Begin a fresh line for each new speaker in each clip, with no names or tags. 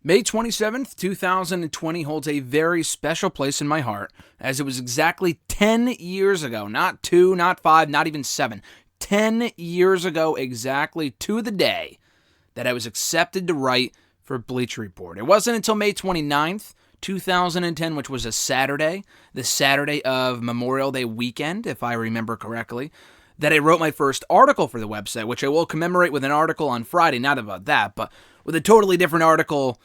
May 27th, 2020 holds a very special place in my heart, as it was exactly 10 years ago, not 2, not 5, not even 7, 10 years ago exactly to the day that I was accepted to write for Bleacher Report. It wasn't until May 29th, 2010, which was a Saturday, the Saturday of Memorial Day weekend, if I remember correctly, that I wrote my first article for the website, which I will commemorate with an article on Friday, not about that, but with a totally different article,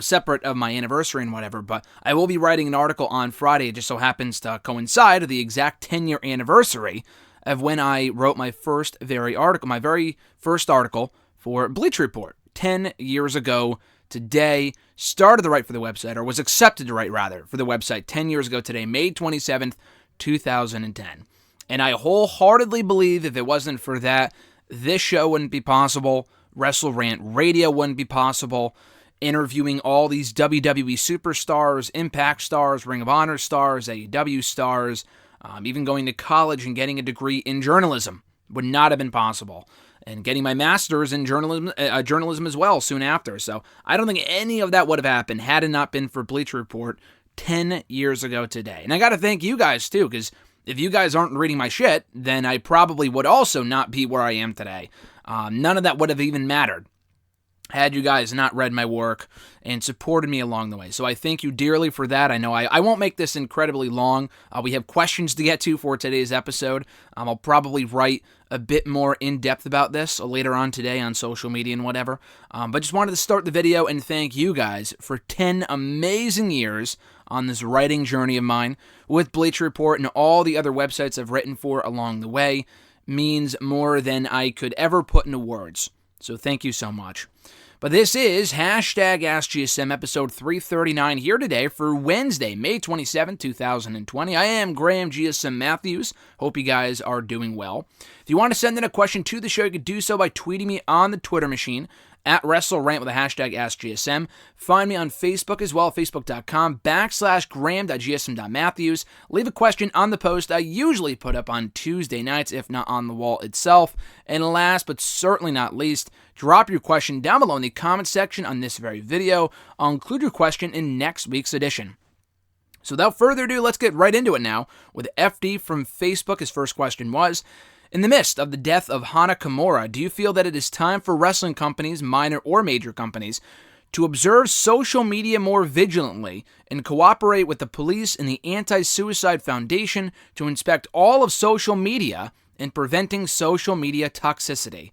separate of my anniversary and whatever. But I will be writing an article on Friday. It just so happens to coincide with the exact 10-year anniversary of when I wrote my very first article for Bleacher Report. 10 years ago today, started to write for the website, or was accepted to write, rather, for the website 10 years ago today, May 27th, 2010. And I wholeheartedly believe if it wasn't for that, this show wouldn't be possible, Wrestle Rant Radio wouldn't be possible, interviewing all these WWE superstars, Impact stars, Ring of Honor stars, AEW stars, even going to college and getting a degree in journalism would not have been possible. And getting my master's in journalism as well soon after. So I don't think any of that would have happened had it not been for Bleacher Report 10 years ago today. And I got to thank you guys too, because if you guys aren't reading my shit, then I probably would also not be where I am today. None of that would have even mattered had you guys not read my work and supported me along the way. So I thank you dearly for that. I know I won't make this incredibly long. We have questions to get to for today's episode. I'll probably write a bit more in-depth about this later on today on social media and whatever. But just wanted to start the video and thank you guys for 10 amazing years on this writing journey of mine with Bleacher Report and all the other websites I've written for along the way. Means more than I could ever put into words. So thank you so much. But this is #AskGSM episode 339 here today for Wednesday, May 27, 2020. I am Graham GSM Matthews. Hope you guys are doing well. If you want to send in a question to the show, you can do so by tweeting me on the Twitter machine at WrestleRant with the #AskGSM. Find me on Facebook as well, facebook.com/Graham.GSM.Matthews. Leave a question on the post I usually put up on Tuesday nights, if not on the wall itself. And last but certainly not least, drop your question down below in the comment section on this very video. I'll include your question in next week's edition. So without further ado, let's get right into it now with FD from Facebook. His first question was, in the midst of the death of Hana Kimura, do you feel that it is time for wrestling companies, minor or major companies, to observe social media more vigilantly and cooperate with the police and the Anti-Suicide Foundation to inspect all of social media and preventing social media toxicity?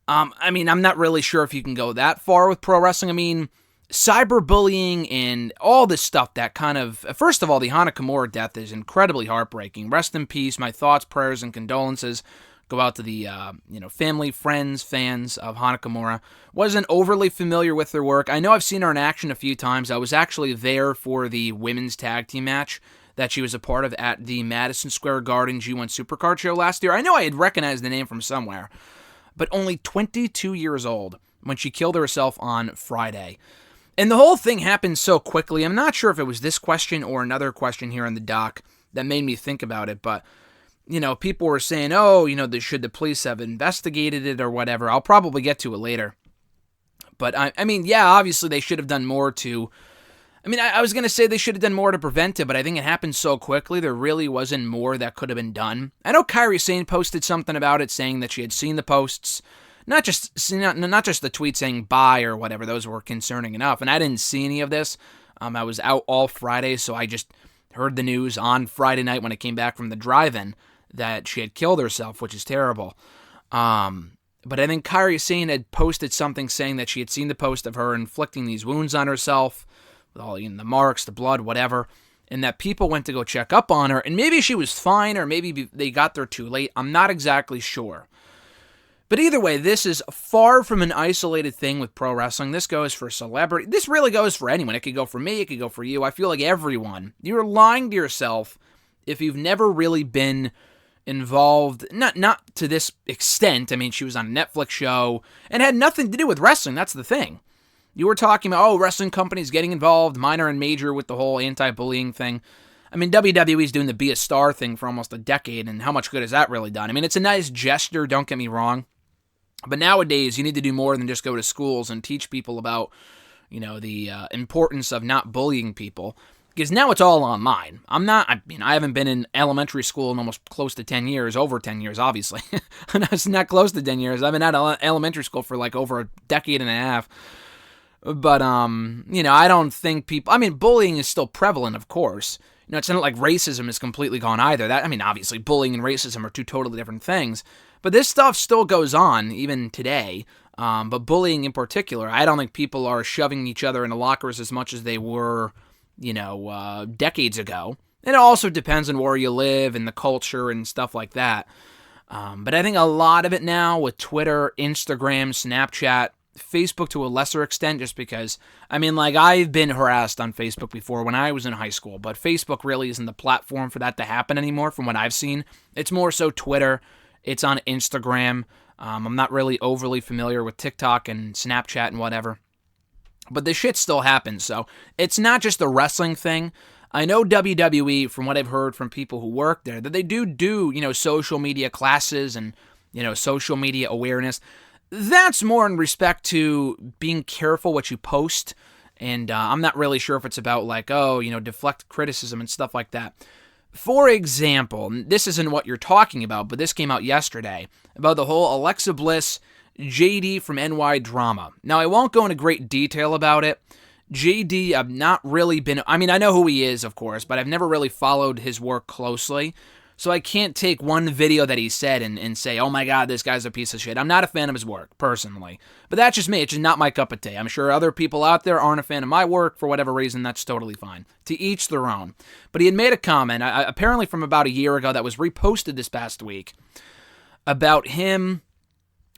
I'm not really sure if you can go that far with pro wrestling. Cyberbullying and all this stuff that kind of... First of all, the Hana Kimura death is incredibly heartbreaking. Rest in peace. My thoughts, prayers, and condolences go out to the family, friends, fans of Hana Kimura. Wasn't overly familiar with her work. I know I've seen her in action a few times. I was actually there for the women's tag team match that she was a part of at the Madison Square Garden G1 Supercard show last year. I know I had recognized the name from somewhere, but only 22 years old when she killed herself on Friday. And the whole thing happened so quickly. I'm not sure if it was this question or another question here in the doc that made me think about it, but, people were saying, should the police have investigated it or whatever. I'll probably get to it later. But, obviously they should have done more to... I was going to say they should have done more to prevent it, but I think it happened so quickly, there really wasn't more that could have been done. I know Kairi Sane posted something about it, saying that she had seen the posts. Not just the tweet saying bye or whatever, those were concerning enough. And I didn't see any of this. I was out all Friday, so I just heard the news on Friday night when I came back from the drive-in that she had killed herself, which is terrible. But I think Kairi Sane had posted something saying that she had seen the post of her inflicting these wounds on herself, with all the marks, the blood, whatever, and that people went to go check up on her, and maybe she was fine, or maybe they got there too late. I'm not exactly sure. But either way, this is far from an isolated thing with pro wrestling. This goes for celebrity. This really goes for anyone. It could go for me. It could go for you. I feel like everyone. You're lying to yourself if you've never really been involved. Not to this extent. She was on a Netflix show and had nothing to do with wrestling. That's the thing. You were talking about, wrestling companies getting involved, minor and major, with the whole anti-bullying thing. WWE's doing the Be a Star thing for almost a decade, and how much good has that really done? It's a nice gesture, don't get me wrong. But nowadays, you need to do more than just go to schools and teach people about, the importance of not bullying people. Because now it's all online. I haven't been in elementary school in almost close to 10 years, over 10 years, obviously. It's not close to 10 years. I've been at elementary school for like over a decade and a half. But, I don't think bullying is still prevalent, of course. It's not like racism is completely gone either. Obviously, bullying and racism are two totally different things. But this stuff still goes on, even today. But bullying in particular, I don't think people are shoving each other into lockers as much as they were decades ago. It also depends on where you live and the culture and stuff like that. But I think a lot of it now with Twitter, Instagram, Snapchat, Facebook to a lesser extent, just because, I've been harassed on Facebook before when I was in high school, but Facebook really isn't the platform for that to happen anymore from what I've seen. It's more so Twitter. It's on Instagram. I'm not really overly familiar with TikTok and Snapchat and whatever. But this shit still happens, so it's not just a wrestling thing. I know WWE, from what I've heard from people who work there, that they do social media classes and, social media awareness. That's more in respect to being careful what you post, and I'm not really sure if it's about deflect criticism and stuff like that. For example, this isn't what you're talking about, but this came out yesterday, about the whole Alexa Bliss JD from NY drama. Now, I won't go into great detail about it. JD, I've not really been... I know who he is, of course, but I've never really followed his work closely. So I can't take one video that he said and say, oh my god, this guy's a piece of shit. I'm not a fan of his work, personally. But that's just me. It's just not my cup of tea. I'm sure other people out there aren't a fan of my work for whatever reason. That's totally fine. To each their own. But he had made a comment, apparently from about a year ago, that was reposted this past week, about him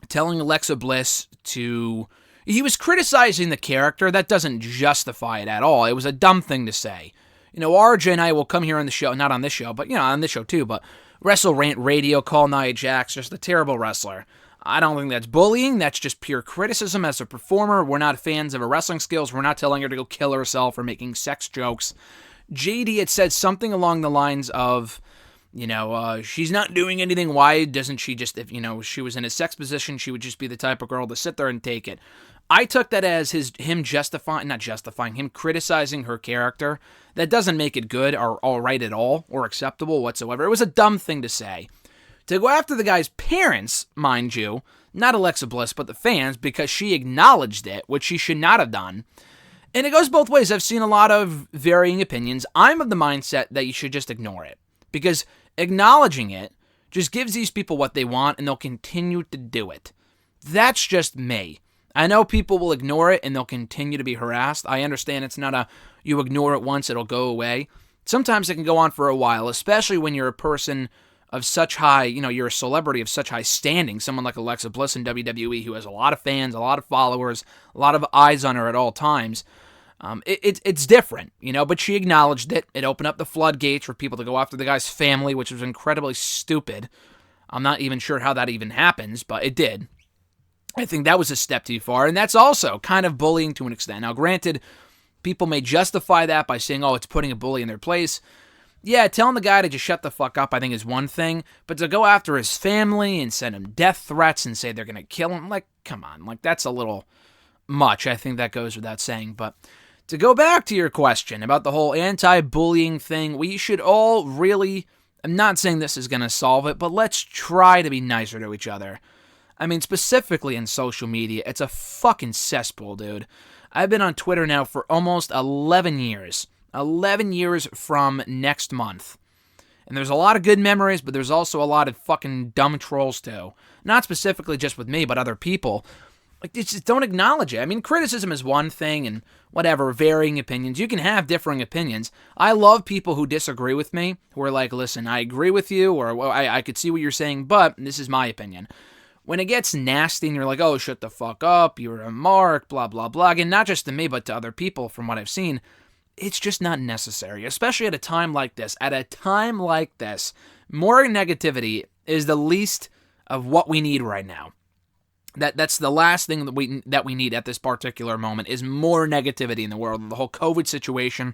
telling Alexa Bliss to... He was criticizing the character. That doesn't justify it at all. It was a dumb thing to say. RJ and I will come here on the show, not on this show, but, on this show too, but Wrestle Rant Radio, call Nia Jax, just a terrible wrestler. I don't think that's bullying. That's just pure criticism as a performer. We're not fans of her wrestling skills. We're not telling her to go kill herself or making sex jokes. JD had said something along the lines of... she's not doing anything. Why doesn't she just, if, she was in a sex position, she would just be the type of girl to sit there and take it. I took that as him criticizing her character. That doesn't make it good or all right at all or acceptable whatsoever. It was a dumb thing to say. To go after the guy's parents, mind you, not Alexa Bliss, but the fans, because she acknowledged it, which she should not have done. And it goes both ways. I've seen a lot of varying opinions. I'm of the mindset that you should just ignore it. Because acknowledging it just gives these people what they want, and they'll continue to do it. That's just me. I know people will ignore it, and they'll continue to be harassed. I understand it's not you ignore it once, it'll go away. Sometimes it can go on for a while, especially when you're a person of such high, you're a celebrity of such high standing, someone like Alexa Bliss in WWE who has a lot of fans, a lot of followers, a lot of eyes on her at all times. It's different, but she acknowledged it. It opened up the floodgates for people to go after the guy's family, which was incredibly stupid. I'm not even sure how that even happens, but it did. I think that was a step too far, and that's also kind of bullying to an extent. Now, granted, people may justify that by saying, it's putting a bully in their place. Yeah, telling the guy to just shut the fuck up, I think, is one thing, but to go after his family and send him death threats and say they're going to kill him, come on, that's a little much. I think that goes without saying, but... To go back to your question about the whole anti-bullying thing, we should all really, I'm not saying this is going to solve it, but let's try to be nicer to each other. Specifically in social media, it's a fucking cesspool, dude. I've been on Twitter now for almost 11 years. 11 years from next month. And there's a lot of good memories, but there's also a lot of fucking dumb trolls too. Not specifically just with me, but other people. Just don't acknowledge it. Criticism is one thing and whatever, varying opinions. You can have differing opinions. I love people who disagree with me, who are like, listen, I agree with you, or I could see what you're saying, but this is my opinion. When it gets nasty and you're like, oh, shut the fuck up, you're a mark, blah, blah, blah, and not just to me, but to other people from what I've seen, it's just not necessary, especially at a time like this. At a time like this, more negativity is the least of what we need right now. That's the last thing that we need at this particular moment is more negativity in the world. The whole COVID situation.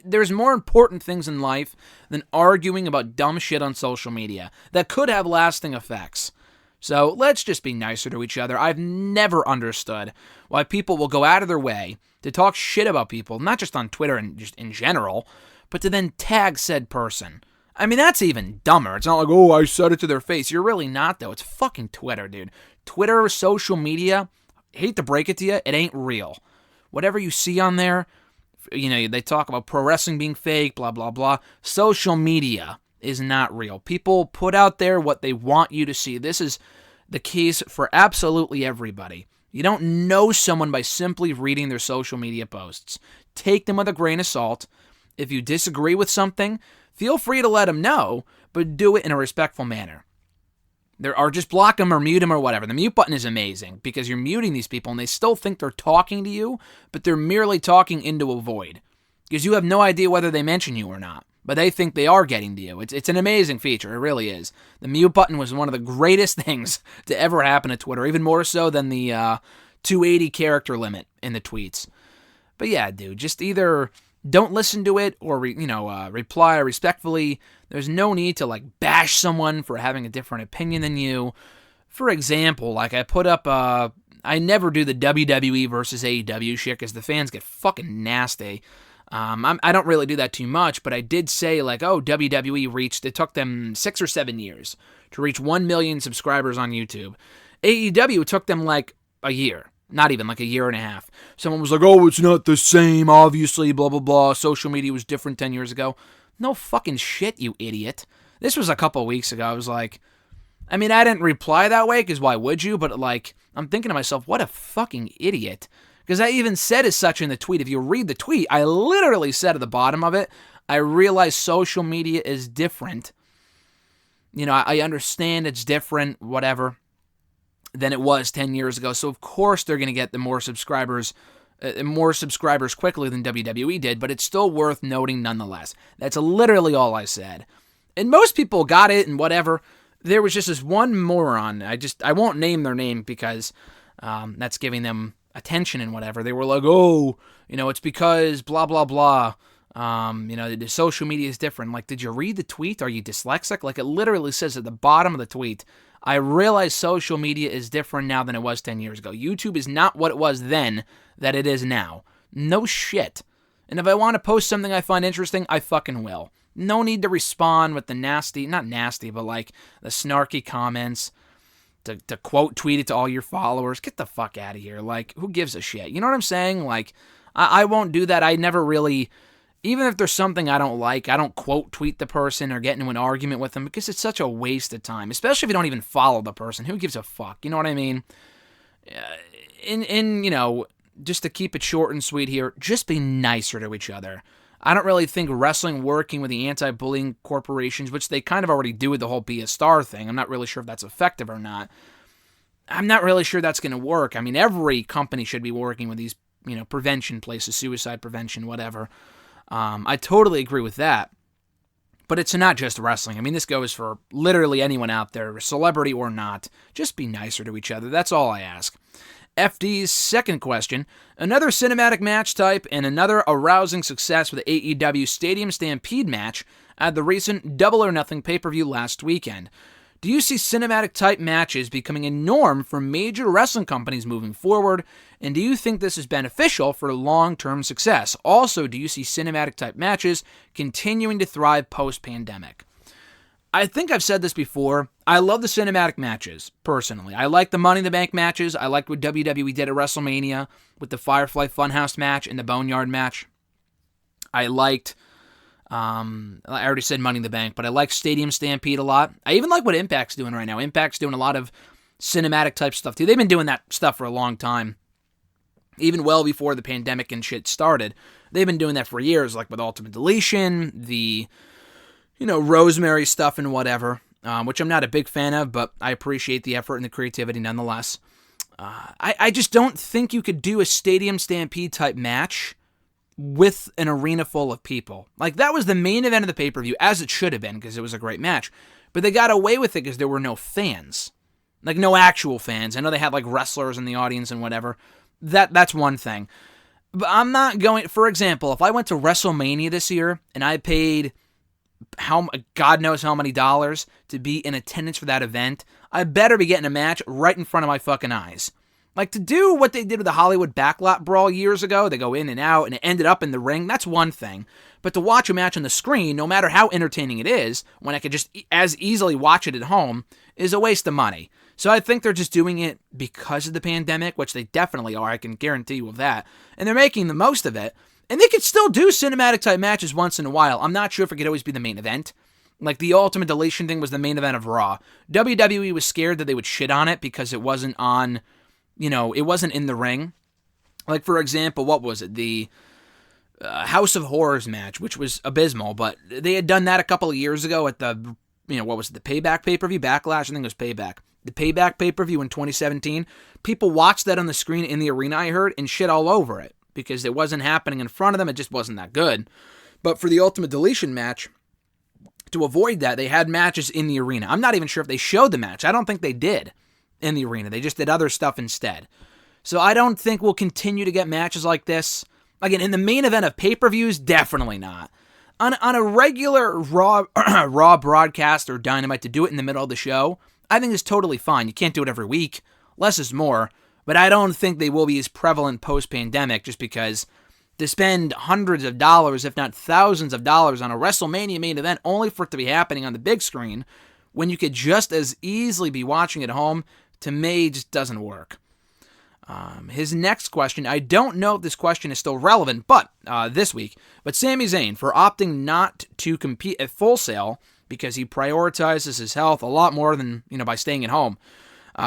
There's more important things in life than arguing about dumb shit on social media that could have lasting effects. So let's just be nicer to each other. I've never understood why people will go out of their way to talk shit about people, not just on Twitter and just in general, but to then tag said person. I mean, that's even dumber. It's not like, oh, I said it to their face. You're really not, though. It's fucking Twitter, dude. Twitter, social media, hate to break it to you, it ain't real. Whatever you see on there, they talk about pro wrestling being fake, blah, blah, blah. Social media is not real. People put out there what they want you to see. This is the case for absolutely everybody. You don't know someone by simply reading their social media posts. Take them with a grain of salt. If you disagree with something, feel free to let them know, but do it in a respectful manner. Or just block them or mute them or whatever. The mute button is amazing because you're muting these people and they still think they're talking to you, but they're merely talking into a void because you have no idea whether they mention you or not, but they think they are getting to you. It's an amazing feature. It really is. The mute button was one of the greatest things to ever happen to Twitter, even more so than the 280 character limit in the tweets. But yeah, dude, just either don't listen to it or, reply respectfully. There's no need to, bash someone for having a different opinion than you. For example, I put up, I never do the WWE versus AEW shit because the fans get fucking nasty. I don't really do that too much, but I did say, WWE it took them 6 or 7 years to reach 1 million subscribers on YouTube. AEW took them, a year. Not even, a year and a half. Someone was like, oh, it's not the same, obviously, blah, blah, blah. Social media was different 10 years ago. No fucking shit, you idiot. This was a couple of weeks ago. I was like, I didn't reply that way, because why would you? But, I'm thinking to myself, what a fucking idiot. Because I even said as such in the tweet. If you read the tweet, I literally said at the bottom of it, I realize social media is different. I understand it's different, whatever, than it was 10 years ago. So, of course, they're going to get the more subscribers quickly than WWE did, but it's still worth noting nonetheless. That's literally all I said. And most people got it and whatever. There was just this one moron. I won't name their name because that's giving them attention and whatever. They were like, oh, it's because blah, blah, blah. The social media is different. Did you read the tweet? Are you dyslexic? It literally says at the bottom of the tweet, I realize social media is different now than it was 10 years ago. YouTube is not what it was then that it is now. No shit. And if I want to post something I find interesting, I fucking will. No need to respond with the nasty, not nasty, but the snarky comments, to quote tweet it to all your followers. Get the fuck out of here. Who gives a shit? You know what I'm saying? I won't do that. I never really... Even if there's something I don't like, I don't quote tweet the person or get into an argument with them because it's such a waste of time, especially if you don't even follow the person. Who gives a fuck? You know what I mean? Just to keep it short and sweet here, just be nicer to each other. I don't really think wrestling working with the anti-bullying corporations, which they kind of already do with the whole Be a Star thing. I'm not really sure if that's effective or not. I'm not really sure that's going to work. Every company should be working with these, prevention places, suicide prevention, whatever. I totally agree with that, but it's not just wrestling. This goes for literally anyone out there, celebrity or not. Just be nicer to each other. That's all I ask. FD's second question, another cinematic match type and another arousing success with the AEW Stadium Stampede match at the recent Double or Nothing pay-per-view last weekend. Do you see cinematic type matches becoming a norm for major wrestling companies moving forward? And do you think this is beneficial for long-term success? Also, do you see cinematic type matches continuing to thrive post-pandemic? I think I've said this before. I love the cinematic matches, personally. I like the Money in the Bank matches. I liked what WWE did at WrestleMania with the Firefly Funhouse match and the Boneyard match. I liked... I already said Money in the Bank, but I like Stadium Stampede a lot. I even like what Impact's doing right now. Impact's doing a lot of cinematic type stuff too. They've been doing that stuff for a long time. Even well before the pandemic and shit started. They've been doing that for years, like with Ultimate Deletion, the, Rosemary stuff and whatever, which I'm not a big fan of, but I appreciate the effort and the creativity nonetheless. I just don't think you could do a Stadium Stampede type match with an arena full of people. That was the main event of the pay-per-view, as it should have been, because it was a great match. But they got away with it because there were no fans. No actual fans. I know they had, wrestlers in the audience and whatever. That's one thing. But I'm not going... For example, if I went to WrestleMania this year, and I paid God knows how many dollars to be in attendance for that event, I better be getting a match right in front of my fucking eyes. Like, to do what they did with the Hollywood backlot brawl years ago, they go in and out, and it ended up in the ring, that's one thing. But to watch a match on the screen, no matter how entertaining it is, when I could just as easily watch it at home, is a waste of money. So I think they're just doing it because of the pandemic, which they definitely are, I can guarantee you of that. And they're making the most of it. And they could still do cinematic-type matches once in a while. I'm not sure if it could always be the main event. Like, the Ultimate Deletion thing was the main event of Raw. WWE was scared that they would shit on it because it wasn't on... it wasn't in the ring. Like, for example, what was it? The House of Horrors match, which was abysmal, but they had done that a couple of years ago at the, what was it? The Payback pay-per-view? Backlash? I think it was Payback. The Payback pay-per-view in 2017. People watched that on the screen in the arena, I heard, and shit all over it because it wasn't happening in front of them. It just wasn't that good. But for the Ultimate Deletion match, to avoid that, they had matches in the arena. I'm not even sure if they showed the match. I don't think they did. In the arena. They just did other stuff instead. So I don't think we'll continue to get matches like this. Again, in the main event of pay-per-views, definitely not. On a regular Raw broadcast or Dynamite, to do it in the middle of the show, I think is totally fine. You can't do it every week. Less is more. But I don't think they will be as prevalent post-pandemic just because to spend hundreds of dollars, if not thousands of dollars, on a WrestleMania main event only for it to be happening on the big screen when you could just as easily be watching at home, to me, just doesn't work. His next question, I don't know if this question is still relevant, but this week, but Sami Zayn, for opting not to compete at Full Sail because he prioritizes his health a lot more than, by staying at home,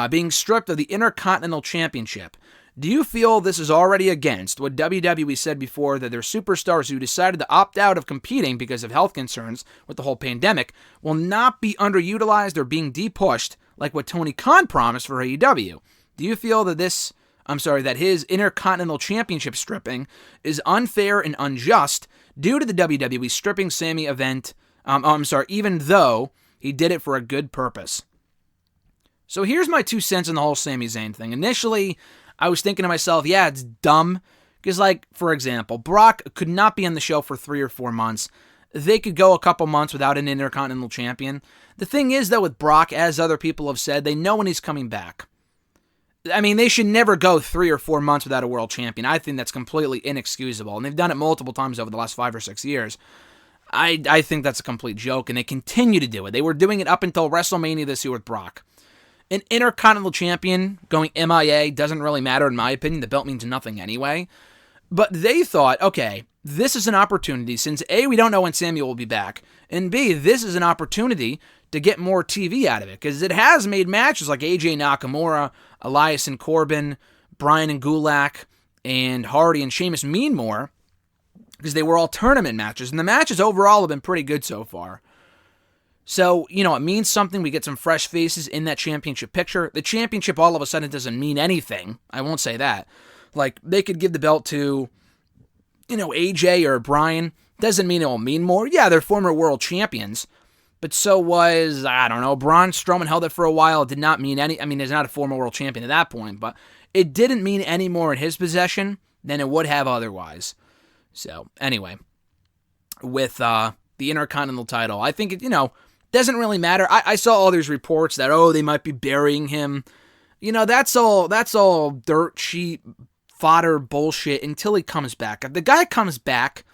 being stripped of the Intercontinental Championship. Do you feel this is already against what WWE said before, that their superstars who decided to opt out of competing because of health concerns with the whole pandemic will not be underutilized or being depushed like what Tony Khan promised for AEW? Do you feel that that his Intercontinental Championship stripping is unfair and unjust due to the WWE stripping Sami event, even though he did it for a good purpose? So here's my 2 cents on the whole Sami Zayn thing. Initially, I was thinking to myself, yeah, it's dumb. Because, for example, Brock could not be on the show for 3 or 4 months. They could go a couple months without an Intercontinental Champion. The thing is, though, with Brock, as other people have said, they know when he's coming back. I mean, they should never go 3 or 4 months without a world champion. I think that's completely inexcusable. And they've done it multiple times over the last 5 or 6 years. I think that's a complete joke, and they continue to do it. They were doing it up until WrestleMania this year with Brock. An Intercontinental Champion going MIA doesn't really matter, in my opinion. The belt means nothing anyway. But they thought, okay, this is an opportunity, since A, we don't know when Samuel will be back, and B, this is an opportunity to get more TV out of it, because it has made matches like AJ Nakamura, Elias and Corbin, Bryan and Gulak, and Hardy and Sheamus mean more, because they were all tournament matches, and the matches overall have been pretty good so far. So, it means something. We get some fresh faces in that championship picture. The championship all of a sudden doesn't mean anything. I won't say that. Like, they could give the belt to, AJ or Bryan. Doesn't mean it will mean more. Yeah, they're former world champions. But so was, Braun Strowman held it for a while. It did not mean he's not a former world champion at that point. But it didn't mean any more in his possession than it would have otherwise. So, anyway. With the Intercontinental title, I think it, doesn't really matter. I saw all these reports that, they might be burying him. That's all dirt sheet fodder bullshit until he comes back. If the guy comes back,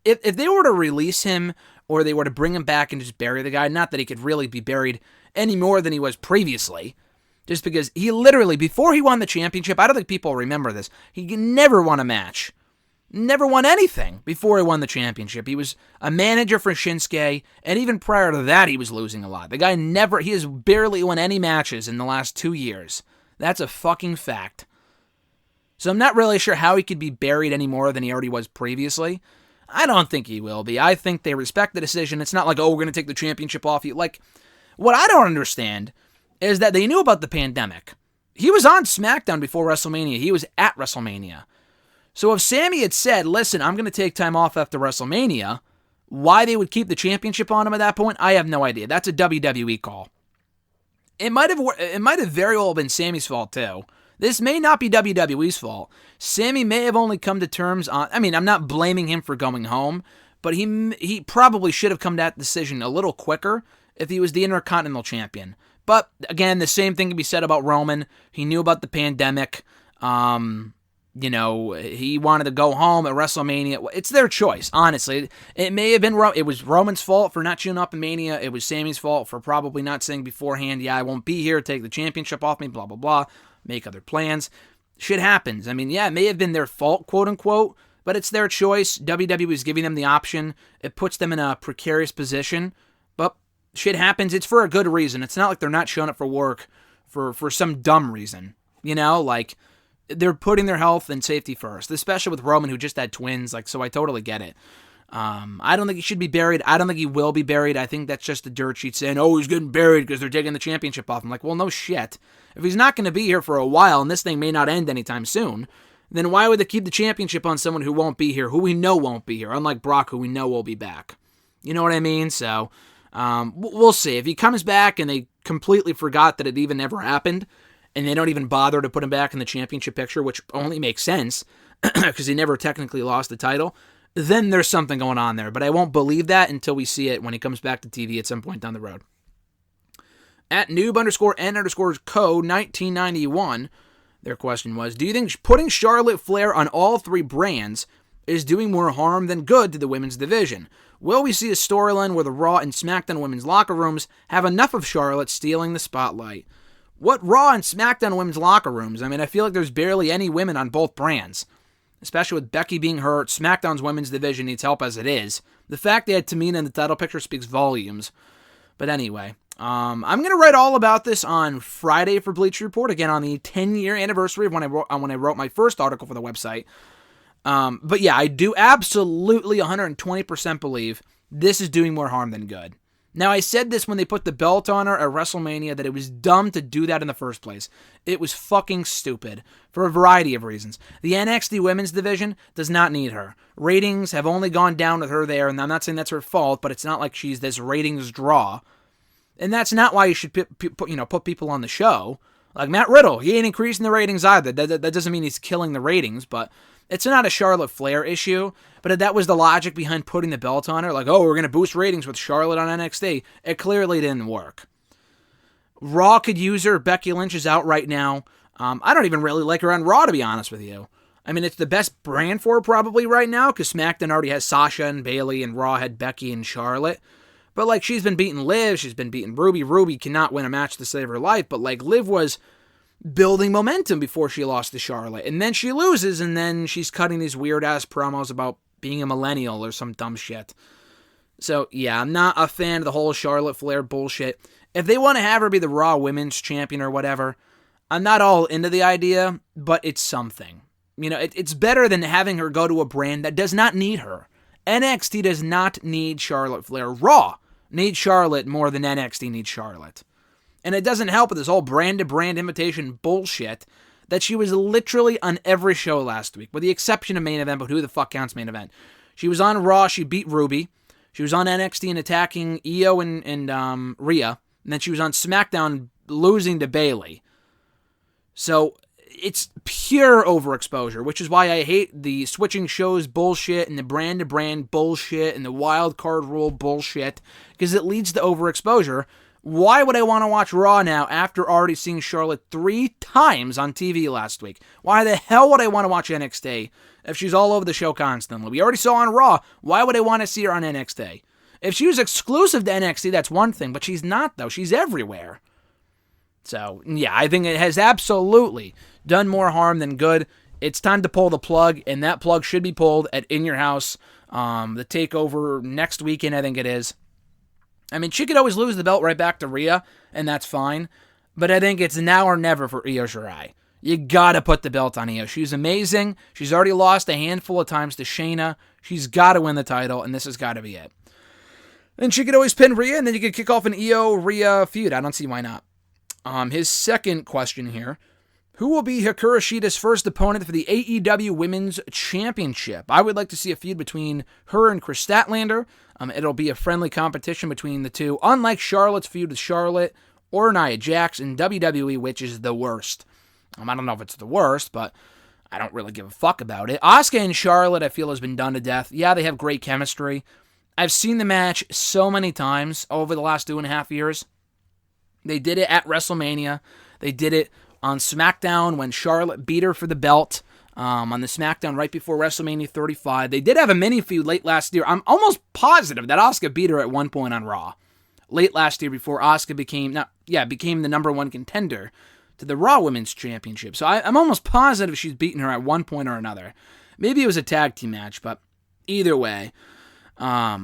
if they were to release him or they were to bring him back and just bury the guy, not that he could really be buried any more than he was previously, just because he literally, before he won the championship, I don't think people remember this, he never won a match. Never won anything before he won the championship. He was a manager for Shinsuke, and even prior to that, he was losing a lot. The guy he has barely won any matches in the last 2 years. That's a fucking fact. So I'm not really sure how he could be buried any more than he already was previously. I don't think he will be. I think they respect the decision. It's not like, we're going to take the championship off you. Like, what I don't understand is that they knew about the pandemic. He was on SmackDown before WrestleMania. He was at WrestleMania. So if Sami had said, listen, I'm going to take time off after WrestleMania, why they would keep the championship on him at that point, I have no idea. That's a WWE call. It might have very well been Sami's fault too. This may not be WWE's fault. Sami may have only come to terms on, I'm not blaming him for going home, but he probably should have come to that decision a little quicker if he was the Intercontinental Champion. But again, the same thing can be said about Roman. He knew about the pandemic. He wanted to go home at WrestleMania. It's their choice, honestly. It may have been it was Roman's fault for not showing up in Mania. It was Sami's fault for probably not saying beforehand, yeah, I won't be here, take the championship off me, blah, blah, blah, make other plans. Shit happens. I mean, yeah, it may have been their fault, quote unquote, but it's their choice. WWE is giving them the option. It puts them in a precarious position, but shit happens. It's for a good reason. It's not like they're not showing up for work for some dumb reason. They're putting their health and safety first, especially with Roman, who just had twins. So I totally get it. I don't think he should be buried. I don't think he will be buried. I think that's just the dirt sheet saying, oh, he's getting buried because they're taking the championship off. I'm like, well, no shit. If he's not going to be here for a while and this thing may not end anytime soon, then why would they keep the championship on someone who won't be here, who we know won't be here, unlike Brock, who we know will be back? You know what I mean? So we'll see. If he comes back and they completely forgot that it even ever happened, and they don't even bother to put him back in the championship picture, which only makes sense because he never technically lost the title, then there's something going on there. But I won't believe that until we see it when he comes back to TV at some point down the road. At noob_n_co1991, their question was, do you think putting Charlotte Flair on all three brands is doing more harm than good to the women's division? Will we see a storyline where the Raw and SmackDown women's locker rooms have enough of Charlotte stealing the spotlight? What Raw and SmackDown women's locker rooms? I mean, I feel like there's barely any women on both brands, especially with Becky being hurt. SmackDown's women's division needs help as it is. The fact they had Tamina in the title picture speaks volumes. But anyway, I'm going to write all about this on Friday for Bleacher Report, again on the 10-year anniversary of when I wrote my first article for the website. But yeah, I do absolutely 120% believe this is doing more harm than good. Now, I said this when they put the belt on her at WrestleMania, that it was dumb to do that in the first place. It was fucking stupid, for a variety of reasons. The NXT women's division does not need her. Ratings have only gone down with her there, and I'm not saying that's her fault, but it's not like she's this ratings draw. And that's not why you should put people on the show. Like Matt Riddle, he ain't increasing the ratings either. That doesn't mean he's killing the ratings, but it's not a Charlotte Flair issue, but that was the logic behind putting the belt on her. Like, oh, we're going to boost ratings with Charlotte on NXT. It clearly didn't work. Raw could use her. Becky Lynch is out right now. I don't even really like her on Raw, to be honest with you. I mean, it's the best brand for her probably right now, because SmackDown already has Sasha and Bayley, and Raw had Becky and Charlotte. But, she's been beating Liv. She's been beating Ruby. Ruby cannot win a match to save her life, but, Liv was building momentum before she lost to Charlotte. And then she loses, and then she's cutting these weird-ass promos about being a millennial or some dumb shit. So, yeah, I'm not a fan of the whole Charlotte Flair bullshit. If they want to have her be the Raw Women's Champion or whatever, I'm not all into the idea, but it's something. It's better than having her go to a brand that does not need her. NXT does not need Charlotte Flair. Raw needs Charlotte more than NXT needs Charlotte. And it doesn't help with this whole brand-to-brand invitation bullshit that she was literally on every show last week, with the exception of main event, but who the fuck counts main event? She was on Raw, she beat Ruby. She was on NXT and attacking Io and Rhea. And then she was on SmackDown losing to Bayley. So it's pure overexposure, which is why I hate the switching shows bullshit and the brand-to-brand bullshit and the wild card rule bullshit, because it leads to overexposure. Why would I want to watch Raw now after already seeing Charlotte 3 times on TV last week? Why the hell would I want to watch NXT if she's all over the show constantly? We already saw on Raw. Why would I want to see her on NXT? If she was exclusive to NXT, that's one thing, but she's not, though. She's everywhere. So, yeah, I think it has absolutely done more harm than good. It's time to pull the plug, and that plug should be pulled at In Your House, the takeover next weekend, I think it is. I mean, she could always lose the belt right back to Rhea, and that's fine. But I think it's now or never for Io Shirai. You gotta put the belt on Io. She's amazing. She's already lost a handful of times to Shayna. She's gotta win the title, and this has gotta be it. And she could always pin Rhea, and then you could kick off an Io-Rhea feud. I don't see why not. His second question here. Who will be Hikaru Shida's first opponent for the AEW Women's Championship? I would like to see a feud between her and Chris Statlander. It'll be a friendly competition between the two, unlike Charlotte's feud with Charlotte or Nia Jax in WWE, which is the worst. I don't know if it's the worst, but I don't really give a fuck about it. Asuka and Charlotte, I feel, has been done to death. Yeah, they have great chemistry. I've seen the match so many times over the last 2.5 years. They did it at WrestleMania. They did it on SmackDown when Charlotte beat her for the belt. On the SmackDown right before WrestleMania 35. They did have a mini feud late last year. I'm almost positive that Asuka beat her at one point on Raw. Late last year before Asuka became the number one contender to the Raw Women's Championship. So I'm almost positive she's beaten her at one point or another. Maybe it was a tag team match, but either way. I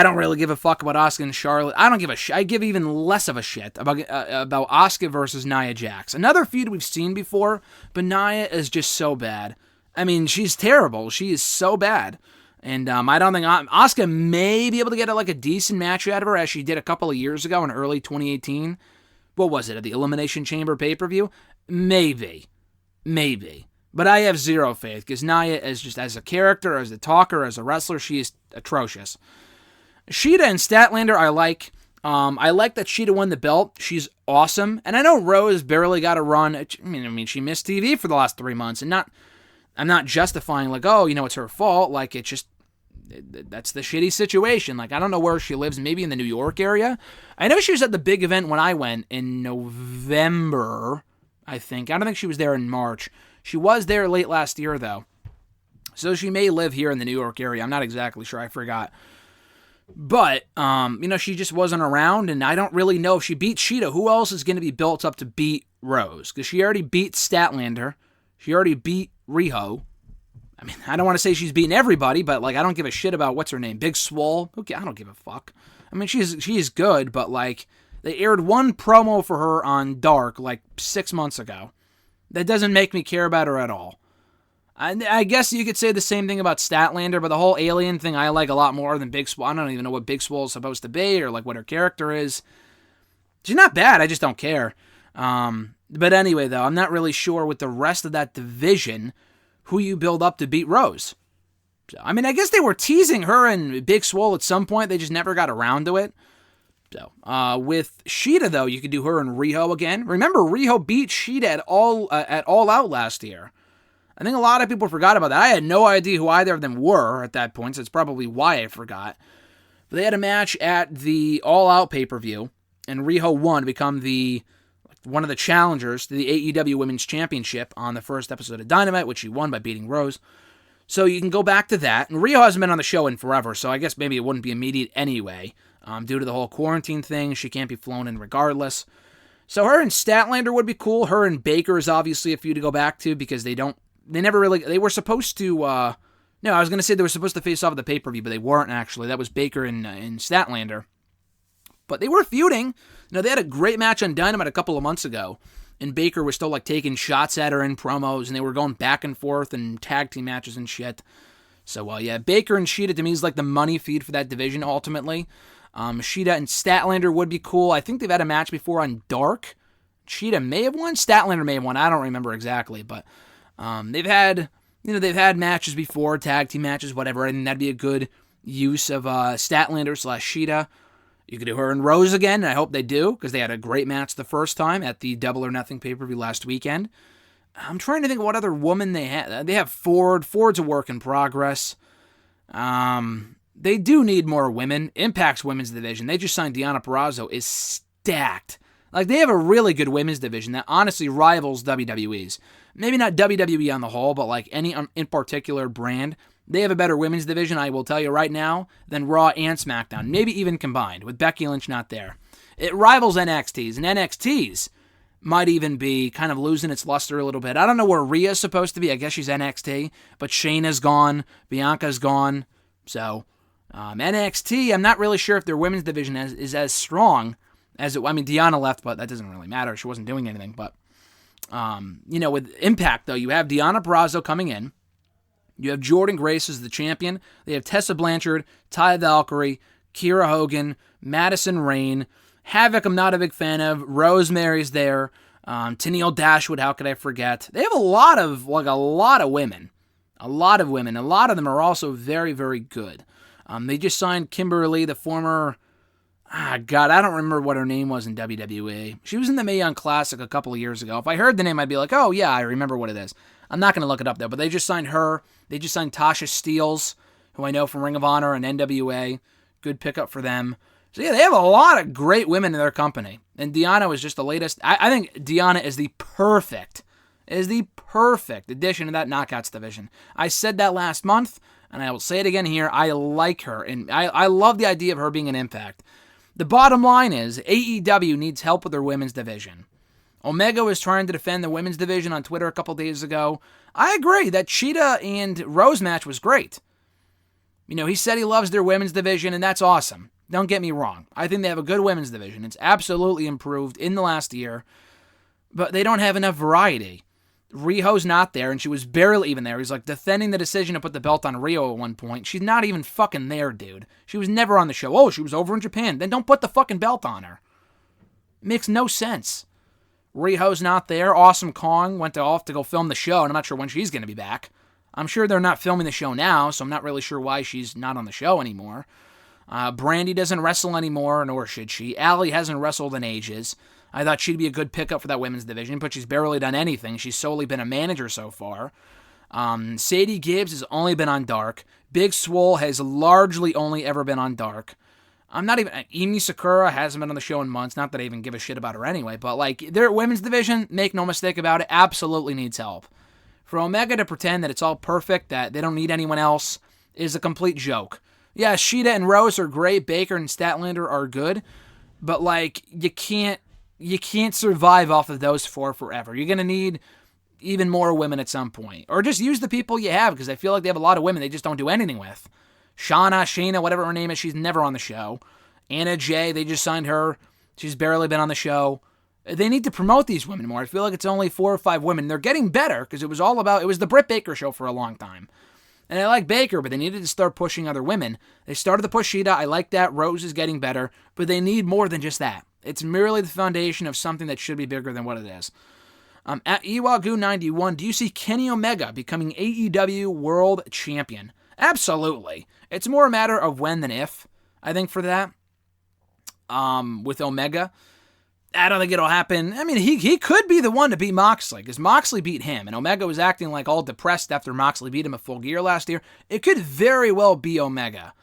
don't really give a fuck about Asuka and Charlotte. I don't give a shit. I give even less of a shit about Asuka versus Nia Jax. Another feud we've seen before, but Nia is just so bad. I mean, she's terrible. She is so bad. And I don't think Asuka may be able to get a decent match out of her as she did a couple of years ago in early 2018. What was it, at the Elimination Chamber pay-per-view? Maybe. But I have zero faith because Nia is just, as a character, as a talker, as a wrestler, she is atrocious. Sheeta and Statlander I like. I like that Sheeta won the belt. She's awesome. And I know Rose barely got a run. I mean, she missed TV for the last 3 months. And I'm not justifying it's her fault. It's just, that's the shitty situation. I don't know where she lives. Maybe in the New York area. I know she was at the big event when I went in November, I think. I don't think she was there in March. She was there late last year, though. So she may live here in the New York area. I'm not exactly sure. I forgot. But, she just wasn't around, and I don't really know if she beat Sheeta. Who else is going to be built up to beat Rose? Because she already beat Statlander. She already beat Riho. I mean, I don't want to say she's beaten everybody, but, I don't give a shit about, what's her name? Big Swole? Okay, I don't give a fuck. I mean, she is good, but, they aired one promo for her on Dark, 6 months ago. That doesn't make me care about her at all. I guess you could say the same thing about Statlander, but the whole alien thing I like a lot more than Big Swole. I don't even know what Big Swole is supposed to be or what her character is. She's not bad, I just don't care. But anyway, though, I'm not really sure with the rest of that division who you build up to beat Rose. So, I mean, I guess they were teasing her and Big Swole at some point. They just never got around to it. So, with Sheeta, though, you could do her and Riho again. Remember, Riho beat Sheeta at All Out last year. I think a lot of people forgot about that. I had no idea who either of them were at that point, so it's probably why I forgot. But they had a match at the All Out pay-per-view, and Riho won to become one of the challengers to the AEW Women's Championship on the first episode of Dynamite, which she won by beating Rose. So you can go back to that. And Riho hasn't been on the show in forever, so I guess maybe it wouldn't be immediate anyway. Due to the whole quarantine thing, she can't be flown in regardless. So her and Statlander would be cool. Her and Baker is obviously a feud to go back to because they were supposed to, I was going to say they were supposed to face off at the pay-per-view, but they weren't actually. That was Baker and Statlander. But they were feuding. They had a great match on Dynamite a couple of months ago, and Baker was still taking shots at her in promos, and they were going back and forth in tag team matches and shit. So, Baker and Sheeta to me is the money feed for that division ultimately. Sheeta and Statlander would be cool. I think they've had a match before on Dark. Sheeta may have won. Statlander may have won. I don't remember exactly, but they've had matches before, tag team matches, whatever. I think that'd be a good use of Statlander / Sheeta. You could do her and Rose again, and I hope they do, because they had a great match the first time at the Double or Nothing pay-per-view last weekend. I'm trying to think of what other woman they have. They have Ford. Ford's a work in progress. They do need more women. Impact's women's division. They just signed Deonna Purrazzo. Is stacked. They have a really good women's division that honestly rivals WWE's. Maybe not WWE on the whole, but any in particular brand. They have a better women's division, I will tell you right now, than Raw and SmackDown. Maybe even combined, with Becky Lynch not there. It rivals NXT's, and NXT's might even be kind of losing its luster a little bit. I don't know where Rhea's supposed to be. I guess she's NXT, but Shayna's gone. Bianca's gone. So, NXT, I'm not really sure if their women's division is as strong as it. I mean, Deonna left, but that doesn't really matter. She wasn't doing anything. But, with Impact, though, you have Deonna Purrazzo coming in. You have Jordynne Grace as the champion. They have Tessa Blanchard, Ty Valkyrie, Kiera Hogan, Madison Rayne. Havoc, I'm not a big fan of. Rosemary's there. Tennille Dashwood, how could I forget? They have a lot of women. A lot of women. A lot of them are also very, very good. They just signed Kimberly, the former... I don't remember what her name was in WWE. She was in the Mae Young Classic a couple of years ago. If I heard the name, I'd be like, oh, yeah, I remember what it is. I'm not going to look it up, though, but they just signed her. They just signed Tasha Steelz, who I know from Ring of Honor and NWA. Good pickup for them. So yeah, they have a lot of great women in their company. And Deonna was just the latest. I think Deonna is the perfect addition to that Knockouts division. I said that last month, and I will say it again here. I like her, and I love the idea of her being an Impact. The bottom line is AEW needs help with their women's division. Omega was trying to defend the women's division on Twitter a couple days ago. I agree that Cheetah and Rose match was great. He said he loves their women's division, and that's awesome. Don't get me wrong. I think they have a good women's division. It's absolutely improved in the last year, but they don't have enough variety. Riho's not there, and she was barely even there. He's like defending the decision to put the belt on Rio at one point. She's not even fucking there, dude. She was never on the show. Oh, she was over in Japan. Then don't put the fucking belt on her. Makes no sense. Riho's not there. Awesome Kong went off to go film the show, and I'm not sure when she's going to be back. I'm sure they're not filming the show now, so I'm not really sure why she's not on the show anymore. Brandy doesn't wrestle anymore, nor should she. Allie hasn't wrestled in ages. I thought she'd be a good pickup for that women's division, but she's barely done anything. She's solely been a manager so far. Sadie Gibbs has only been on Dark. Big Swole has largely only ever been on Dark. Emi Sakura hasn't been on the show in months. Not that I even give a shit about her anyway, but their women's division, make no mistake about it, absolutely needs help. For Omega to pretend that it's all perfect, that they don't need anyone else, is a complete joke. Yeah, Sheeta and Rose are great. Baker and Statlander are good, but you can't survive off of those four forever. You're gonna need even more women at some point, or just use the people you have, because I feel like they have a lot of women they just don't do anything with. Shayna, whatever her name is, she's never on the show. Anna Jay, they just signed her. She's barely been on the show. They need to promote these women more. I feel like it's only 4 or 5 women. They're getting better, because it was the Britt Baker show for a long time. And I like Baker, but they needed to start pushing other women. They started to push Sheeta. I like that. Rose is getting better, but they need more than just that. It's merely the foundation of something that should be bigger than what it is. At Iwagu91, do you see Kenny Omega becoming AEW World Champion? Absolutely. It's more a matter of when than if, I think, for that. With Omega, I don't think it'll happen. I mean, he could be the one to beat Moxley, because Moxley beat him, and Omega was acting like all depressed after Moxley beat him at Full Gear last year. It could very well be Omega.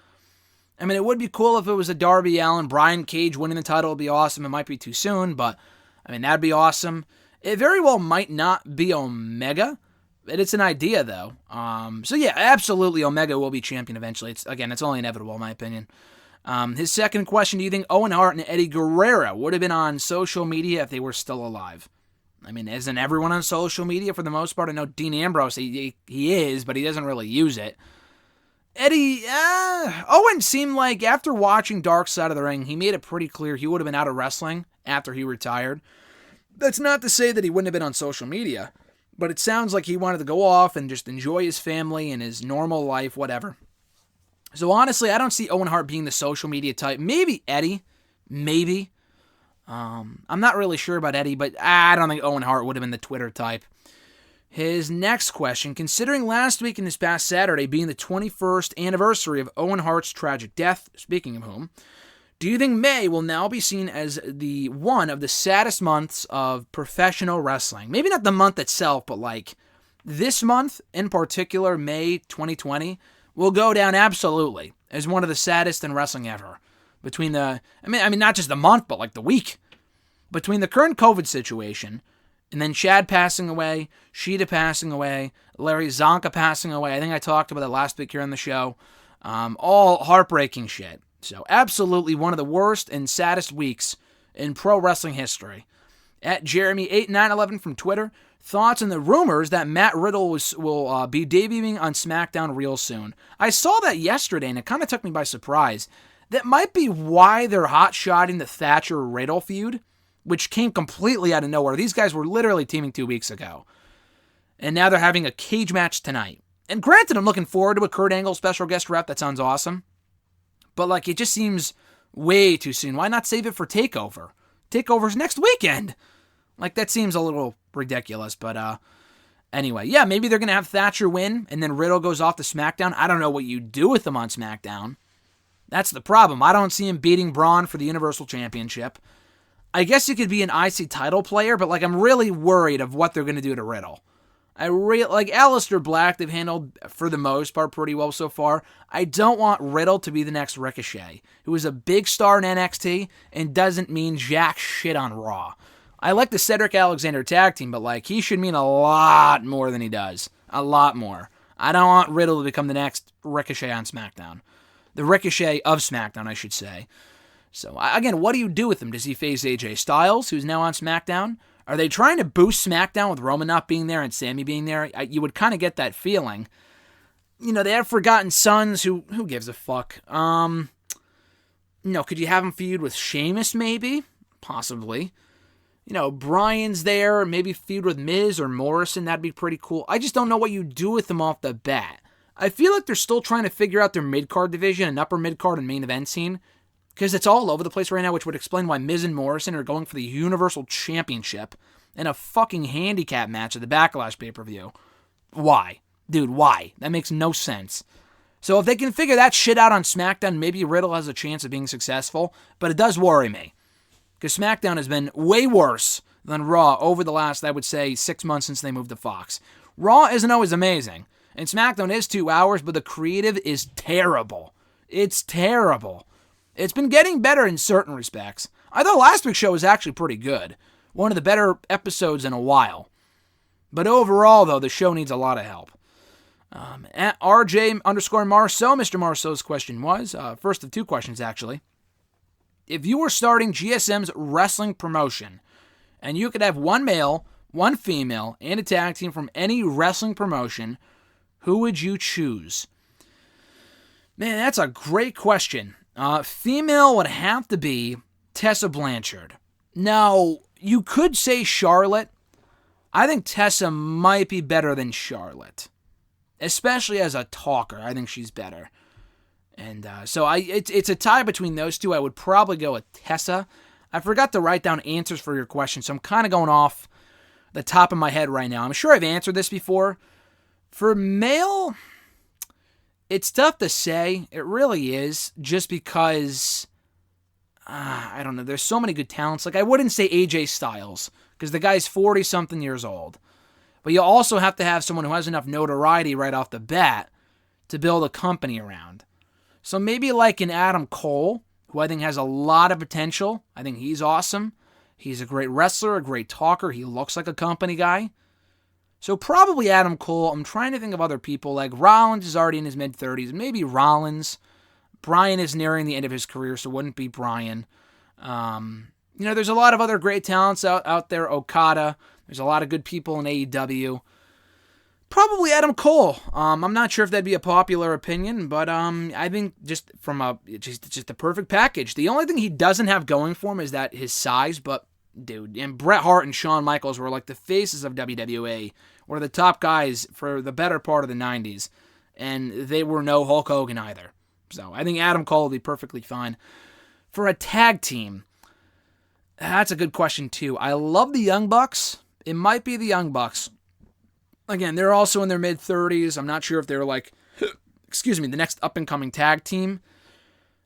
I mean, it would be cool if it was a Darby Allin, Brian Cage winning the title would be awesome. It might be too soon, but, I mean, that'd be awesome. It very well might not be Omega, but it's an idea, though. So yeah, absolutely Omega will be champion eventually. It's only inevitable, in my opinion. His second question, do you think Owen Hart and Eddie Guerrero would have been on social media if they were still alive? I mean, isn't everyone on social media for the most part? I know Dean Ambrose, he is, but he doesn't really use it. Eddie, Owen seemed like after watching Dark Side of the Ring, he made it pretty clear he would have been out of wrestling after he retired. That's not to say that he wouldn't have been on social media, but it sounds like he wanted to go off and just enjoy his family and his normal life, whatever. So honestly, I don't see Owen Hart being the social media type. Maybe Eddie. Maybe. I'm not really sure about Eddie, but I don't think Owen Hart would have been the Twitter type. His next question, considering last week and this past Saturday being the 21st anniversary of Owen Hart's tragic death, speaking of whom, do you think May will now be seen as the one of the saddest months of professional wrestling? Maybe not the month itself, but this month in particular, May 2020, will go down absolutely as one of the saddest in wrestling ever. Between I mean, not just the month, but the week. Between the current COVID situation, and then Chad passing away, Sheeta passing away, Larry Zonka passing away. I think I talked about that last week here on the show. All heartbreaking shit. So absolutely one of the worst and saddest weeks in pro wrestling history. At Jeremy8911 from Twitter, thoughts on the rumors that Matt Riddle will be debuting on SmackDown real soon. I saw that yesterday, and it kind of took me by surprise. That might be why they're hot-shotting the Thatcher-Riddle feud, which came completely out of nowhere. These guys were literally teaming 2 weeks ago. And now they're having a cage match tonight. And granted, I'm looking forward to a Kurt Angle special guest rep. That sounds awesome. But it just seems way too soon. Why not save it for TakeOver? TakeOver's next weekend. That seems a little ridiculous. But anyway, yeah, maybe they're going to have Thatcher win, and then Riddle goes off to SmackDown. I don't know what you do with him on SmackDown. That's the problem. I don't see him beating Braun for the Universal Championship. I guess you could be an IC title player, but I'm really worried of what they're going to do to Riddle. I like Aleister Black, they've handled, for the most part, pretty well so far. I don't want Riddle to be the next Ricochet, who is a big star in NXT and doesn't mean jack shit on Raw. I like the Cedric Alexander tag team, but like he should mean a lot more than he does. A lot more. I don't want Riddle to become the next Ricochet on SmackDown. The Ricochet of SmackDown, I should say. So, again, what do you do with him? Does he face AJ Styles, who's now on SmackDown? Are they trying to boost SmackDown with Roman not being there and Sammy being there? You would kind of get that feeling. You know, they have Forgotten Sons, who gives a fuck? Could you have him feud with Sheamus, maybe? Possibly. You know, Bryan's there, maybe feud with Miz or Morrison, that'd be pretty cool. I just don't know what you do with them off the bat. I feel like they're still trying to figure out their mid-card division and upper mid-card and main event scene, because it's all over the place right now, which would explain why Miz and Morrison are going for the Universal Championship in a fucking handicap match at the Backlash pay-per-view. Why? Dude, why? That makes no sense. So if they can figure that shit out on SmackDown, maybe Riddle has a chance of being successful, but it does worry me. Because SmackDown has been way worse than Raw over the last, I would say, 6 months since they moved to Fox. Raw isn't always amazing, and SmackDown is 2 hours, but the creative is terrible. It's terrible. It's been getting better in certain respects. I thought last week's show was actually pretty good. One of the better episodes in a while. But overall, though, the show needs a lot of help. At RJ_Marceau, Mr. Marceau's question was, first of 2 questions, actually. If you were starting GSM's wrestling promotion, and you could have 1 male, 1 female, and a tag team from any wrestling promotion, who would you choose? Man, that's a great question. Female would have to be Tessa Blanchard. Now, you could say Charlotte. I think Tessa might be better than Charlotte. Especially as a talker, I think she's better. And so it's a tie between those two. I would probably go with Tessa. I forgot to write down answers for your question, so I'm kind of going off the top of my head right now. I'm sure I've answered this before. For male, it's tough to say. It really is, just because, I don't know, there's so many good talents. Like, I wouldn't say AJ Styles, because the guy's 40-something years old. But you also have to have someone who has enough notoriety right off the bat to build a company around. So maybe like an Adam Cole, who I think has a lot of potential. I think he's awesome. He's a great wrestler, a great talker. He looks like a company guy. So probably Adam Cole. I'm trying to think of other people. Like Rollins is already in his mid-30s. Maybe Rollins. Bryan is nearing the end of his career, so it wouldn't be Bryan. There's a lot of other great talents out there. Okada. There's a lot of good people in AEW. Probably Adam Cole. I'm not sure if that'd be a popular opinion, but I think just the perfect package. The only thing he doesn't have going for him is that his size, but dude, and Bret Hart and Shawn Michaels were like the faces of WWE, were the top guys for the better part of the 90s, and they were no Hulk Hogan either. So I think Adam Cole will be perfectly fine. For a tag team, that's a good question too. I love the Young Bucks. It might be the Young Bucks. Again, they're also in their mid-30s. I'm not sure if they're the next up-and-coming tag team.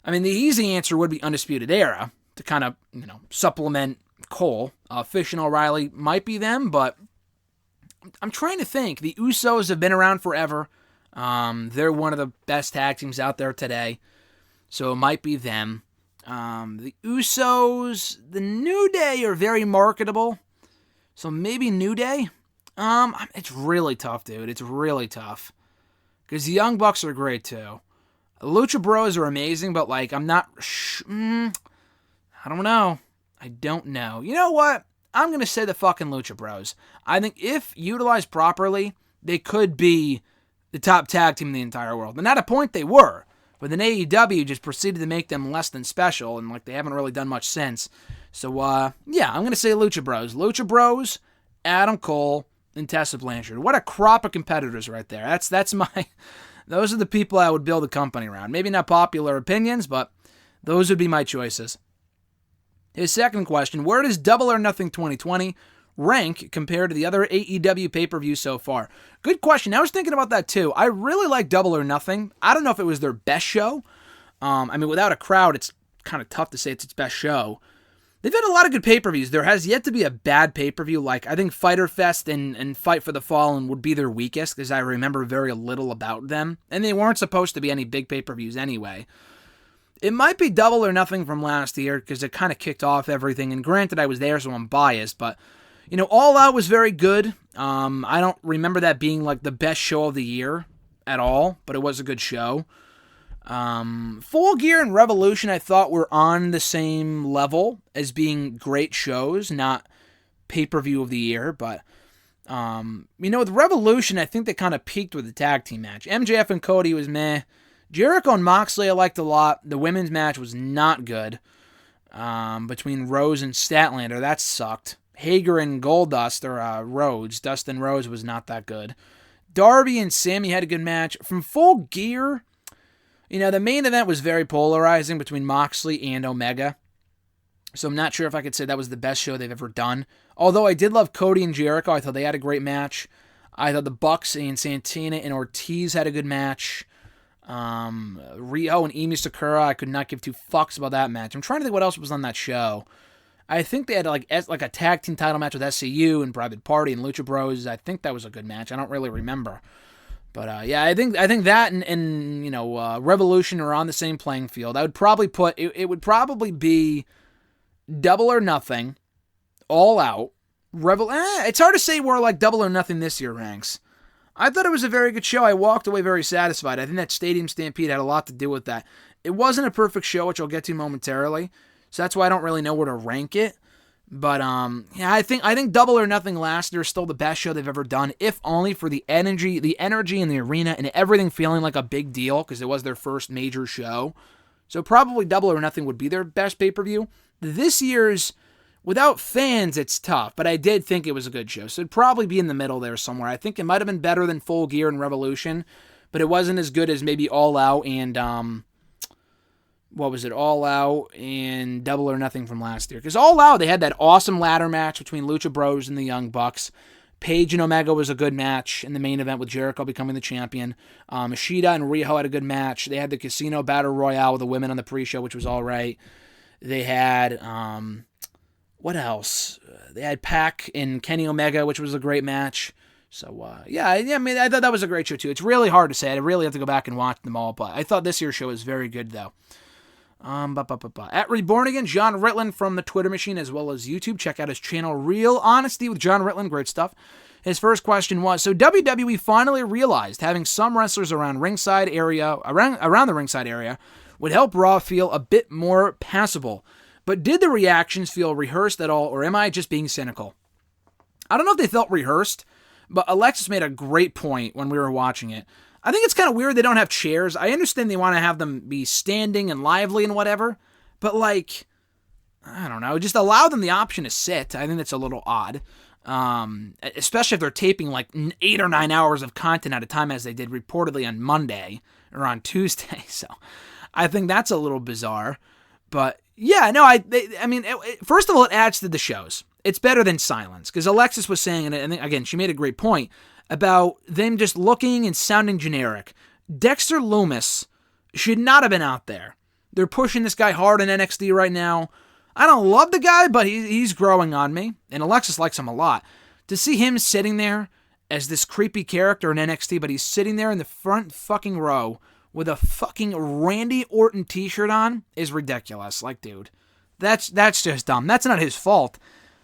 I mean, the easy answer would be Undisputed Era to kind of, supplement Cole. Fish and O'Reilly might be them, but I'm trying to think. The Usos have been around forever. They're one of the best tag teams out there today, so it might be them. The Usos, the New Day are very marketable, so maybe New Day. It's really tough, dude. It's really tough. Because the Young Bucks are great, too. Lucha Bros are amazing, but, I'm not... I don't know. I don't know. You know what? I'm going to say the fucking Lucha Bros. I think if utilized properly, they could be the top tag team in the entire world. And at a point, they were. But then AEW just proceeded to make them less than special, and, they haven't really done much since. So, I'm going to say Lucha Bros. Lucha Bros, Adam Cole, and Tessa Blanchard. What a crop of competitors right there. Those are the people I would build a company around. Maybe not popular opinions, but those would be my choices. His second question, where does Double or Nothing 2020 rank compared to the other AEW pay-per-views so far? Good question. I was thinking about that too. I really like Double or Nothing. I don't know if it was their best show. Without a crowd, it's kind of tough to say it's its best show. They've had a lot of good pay-per-views. There has yet to be a bad pay-per-view. Like, I think Fyter Fest and Fight for the Fallen would be their weakest, because I remember very little about them. And they weren't supposed to be any big pay-per-views anyway. It might be Double or Nothing from last year, because it kind of kicked off everything. And granted, I was there, so I'm biased. But, All Out was very good. I don't remember that being, like, the best show of the year at all. But it was a good show. Full Gear and Revolution I thought were on the same level as being great shows, not pay-per-view of the year, but with Revolution I think they kind of peaked with the tag team match. MJF and Cody was meh. Jericho and Moxley I liked a lot. The women's match was not good. Between Rose and Statlander, that sucked. Hager and Goldust, or Rhodes, Dustin Rhodes was not that good. Darby and Sammy had a good match. From Full Gear, the main event was very polarizing between Moxley and Omega. So I'm not sure if I could say that was the best show they've ever done. Although I did love Cody and Jericho. I thought they had a great match. I thought the Bucks and Santana and Ortiz had a good match. Rio and Emi Sakura, I could not give two fucks about that match. I'm trying to think what else was on that show. I think they had like a tag team title match with SCU and Private Party and Lucha Bros. I think that was a good match. I don't really remember. But I think that and Revolution are on the same playing field. I would probably put it would probably be Double or Nothing, All Out, it's hard to say where like Double or Nothing this year ranks. I thought it was a very good show. I walked away very satisfied. I think that Stadium Stampede had a lot to do with that. It wasn't a perfect show, which I'll get to momentarily. So that's why I don't really know where to rank it. But I think Double or Nothing last year is still the best show they've ever done, if only for the energy in the arena and everything feeling like a big deal, because it was their first major show. So probably Double or Nothing would be their best pay-per-view. This year's, without fans, it's tough, but I did think it was a good show. So it'd probably be in the middle there somewhere. I think it might have been better than Full Gear and Revolution, but it wasn't as good as maybe All Out and All Out and Double or Nothing from last year. Because All Out, they had that awesome ladder match between Lucha Bros and the Young Bucks. Paige and Omega was a good match in the main event with Jericho becoming the champion. Ishida and Riho had a good match. They had the Casino Battle Royale with the women on the pre-show, which was all right. They had, what else? They had Pac and Kenny Omega, which was a great match. So, I thought that was a great show, too. It's really hard to say. I really have to go back and watch them all, but I thought this year's show was very good, though. At Reborn Again, John Ritland from the Twitter machine as well as YouTube. Check out his channel, Real Honesty with John Ritland. Great stuff. His first question was, so WWE finally realized having some wrestlers around the ringside area would help Raw feel a bit more passable. But did the reactions feel rehearsed at all, or am I just being cynical? I don't know if they felt rehearsed, but Alexis made a great point when we were watching it. I think it's kind of weird they don't have chairs. I understand they want to have them be standing and lively and whatever, but like, I don't know, just allow them the option to sit. I think that's a little odd, especially if they're taping like 8 or 9 hours of content at a time, as they did reportedly on Monday or on Tuesday. So I think that's a little bizarre, but yeah, no, first of all, it adds to the shows. It's better than silence, because Alexis was saying, and again, she made a great point, about them just looking and sounding generic. Dexter Lumis should not have been out there. They're pushing this guy hard in NXT right now. I don't love the guy, but he's growing on me, and Alexis likes him a lot. To see him sitting there as this creepy character in NXT, but he's sitting there in the front fucking row with a fucking Randy Orton t-shirt on is ridiculous. Like, dude, that's just dumb. That's not his fault,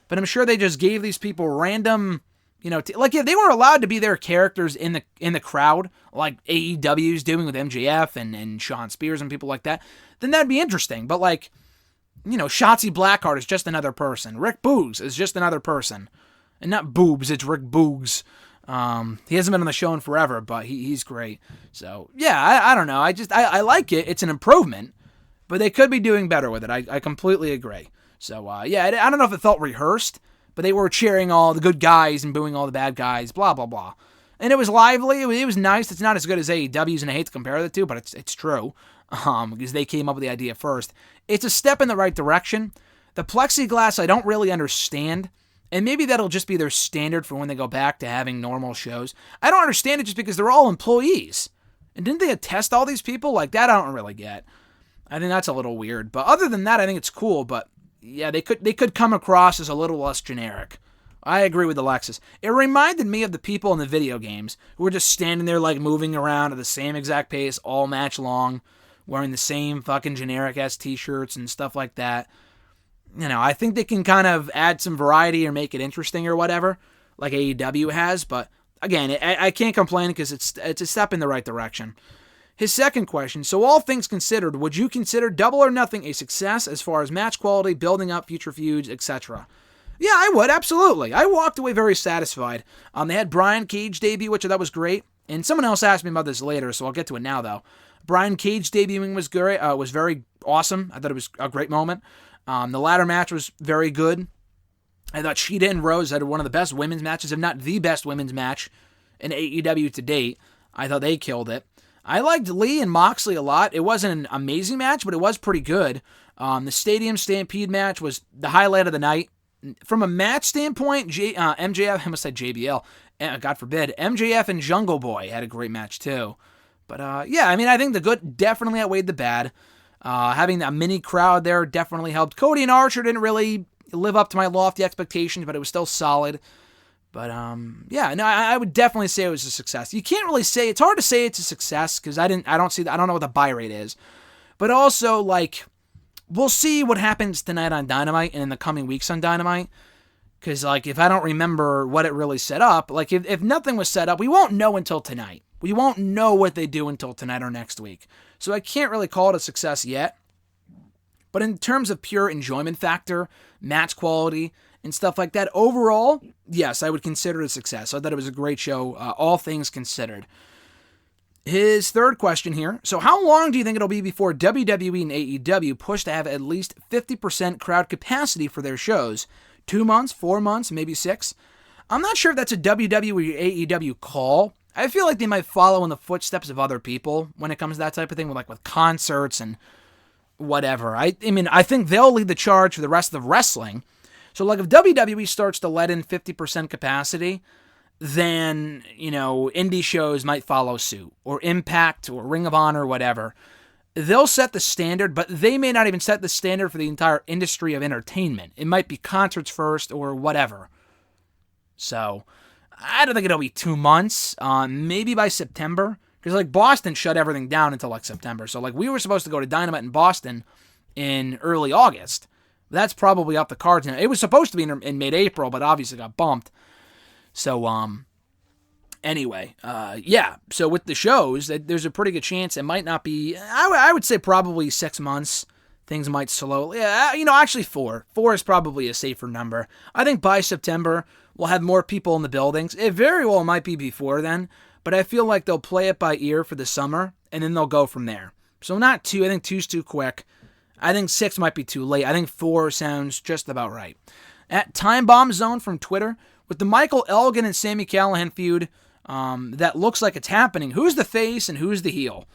but I'm sure they just gave these people random... like if they were allowed to be their characters in the crowd, like AEW's doing with MJF and Shawn Spears and people like that, then that'd be interesting. But like, Shotzi Blackheart is just another person. Rick Boogs is just another person. And not Boobs, it's Rick Boogs. He hasn't been on the show in forever, but he's great. So, yeah, I don't know. I like it. It's an improvement, but they could be doing better with it. I completely agree. So, I don't know if it felt rehearsed, but they were cheering all the good guys and booing all the bad guys, blah, blah, blah. And it was lively. It was nice. It's not as good as AEW's, and I hate to compare the two, but it's true, because they came up with the idea first. It's a step in the right direction. The plexiglass, I don't really understand, and maybe that'll just be their standard for when they go back to having normal shows. I don't understand it just because they're all employees. And didn't they test all these people? Like, that I don't really get. I think that's a little weird. But other than that, I think it's cool, but... yeah, they could come across as a little less generic. I agree with Alexis. It reminded me of the people in the video games who were just standing there like moving around at the same exact pace all match long, wearing the same fucking generic-ass t-shirts and stuff like that. I think they can kind of add some variety or make it interesting or whatever, like AEW has, but again, I can't complain because it's a step in the right direction. His second question, so all things considered, would you consider Double or Nothing a success as far as match quality, building up future feuds, etc.? Yeah, I would, absolutely. I walked away very satisfied. They had Brian Cage debut, which I thought was great. And someone else asked me about this later, so I'll get to it now, though. Brian Cage debuting was great, was very awesome. I thought it was a great moment. The ladder match was very good. I thought Shida and Rose had one of the best women's matches, if not the best women's match in AEW to date. I thought they killed it. I liked Lee and Moxley a lot. It wasn't an amazing match, but it was pretty good. The Stadium Stampede match was the highlight of the night. From a match standpoint, MJF, I almost said JBL, God forbid, MJF and Jungle Boy had a great match too. But yeah, I think the good definitely outweighed the bad. Having a mini crowd there definitely helped. Cody and Archer didn't really live up to my lofty expectations, but it was still solid. But yeah, no, I would definitely say it was a success. You can't really say, it's hard to say it's a success because I don't know what the buy rate is. But also, we'll see what happens tonight on Dynamite and in the coming weeks on Dynamite. Because, if I don't remember what it really set up, if nothing was set up, we won't know until tonight. We won't know what they do until tonight or next week. So I can't really call it a success yet. But in terms of pure enjoyment factor, match quality, and stuff like that, overall, yes, I would consider it a success. I thought it was a great show, all things considered. His third question here. So how long do you think it'll be before WWE and AEW push to have at least 50% crowd capacity for their shows? 2 months, 4 months, maybe 6? I'm not sure if that's a WWE or AEW call. I feel like they might follow in the footsteps of other people when it comes to that type of thing, with concerts and whatever. I think they'll lead the charge for the rest of wrestling. So, if WWE starts to let in 50% capacity, then, indie shows might follow suit, or Impact, or Ring of Honor, or whatever. They'll set the standard, but they may not even set the standard for the entire industry of entertainment. It might be concerts first, or whatever. So, I don't think it'll be 2 months, maybe by September, because, Boston shut everything down until, September. So, we were supposed to go to Dynamite in Boston in early August. That's probably off the cards now. It was supposed to be in mid-April, but obviously got bumped. So, anyway, yeah. So with the shows, there's a pretty good chance it might not be, I would say probably 6 months. Things might slowly, actually 4. 4 is probably a safer number. I think by September, we'll have more people in the buildings. It very well might be before then, but I feel like they'll play it by ear for the summer, and then they'll go from there. So not 2, I think 2's too quick. I think 6 might be too late. I think 4 sounds just about right. At Time Bomb Zone from Twitter, with the Michael Elgin and Sami Callihan feud that looks like it's happening, who's the face and who's the heel?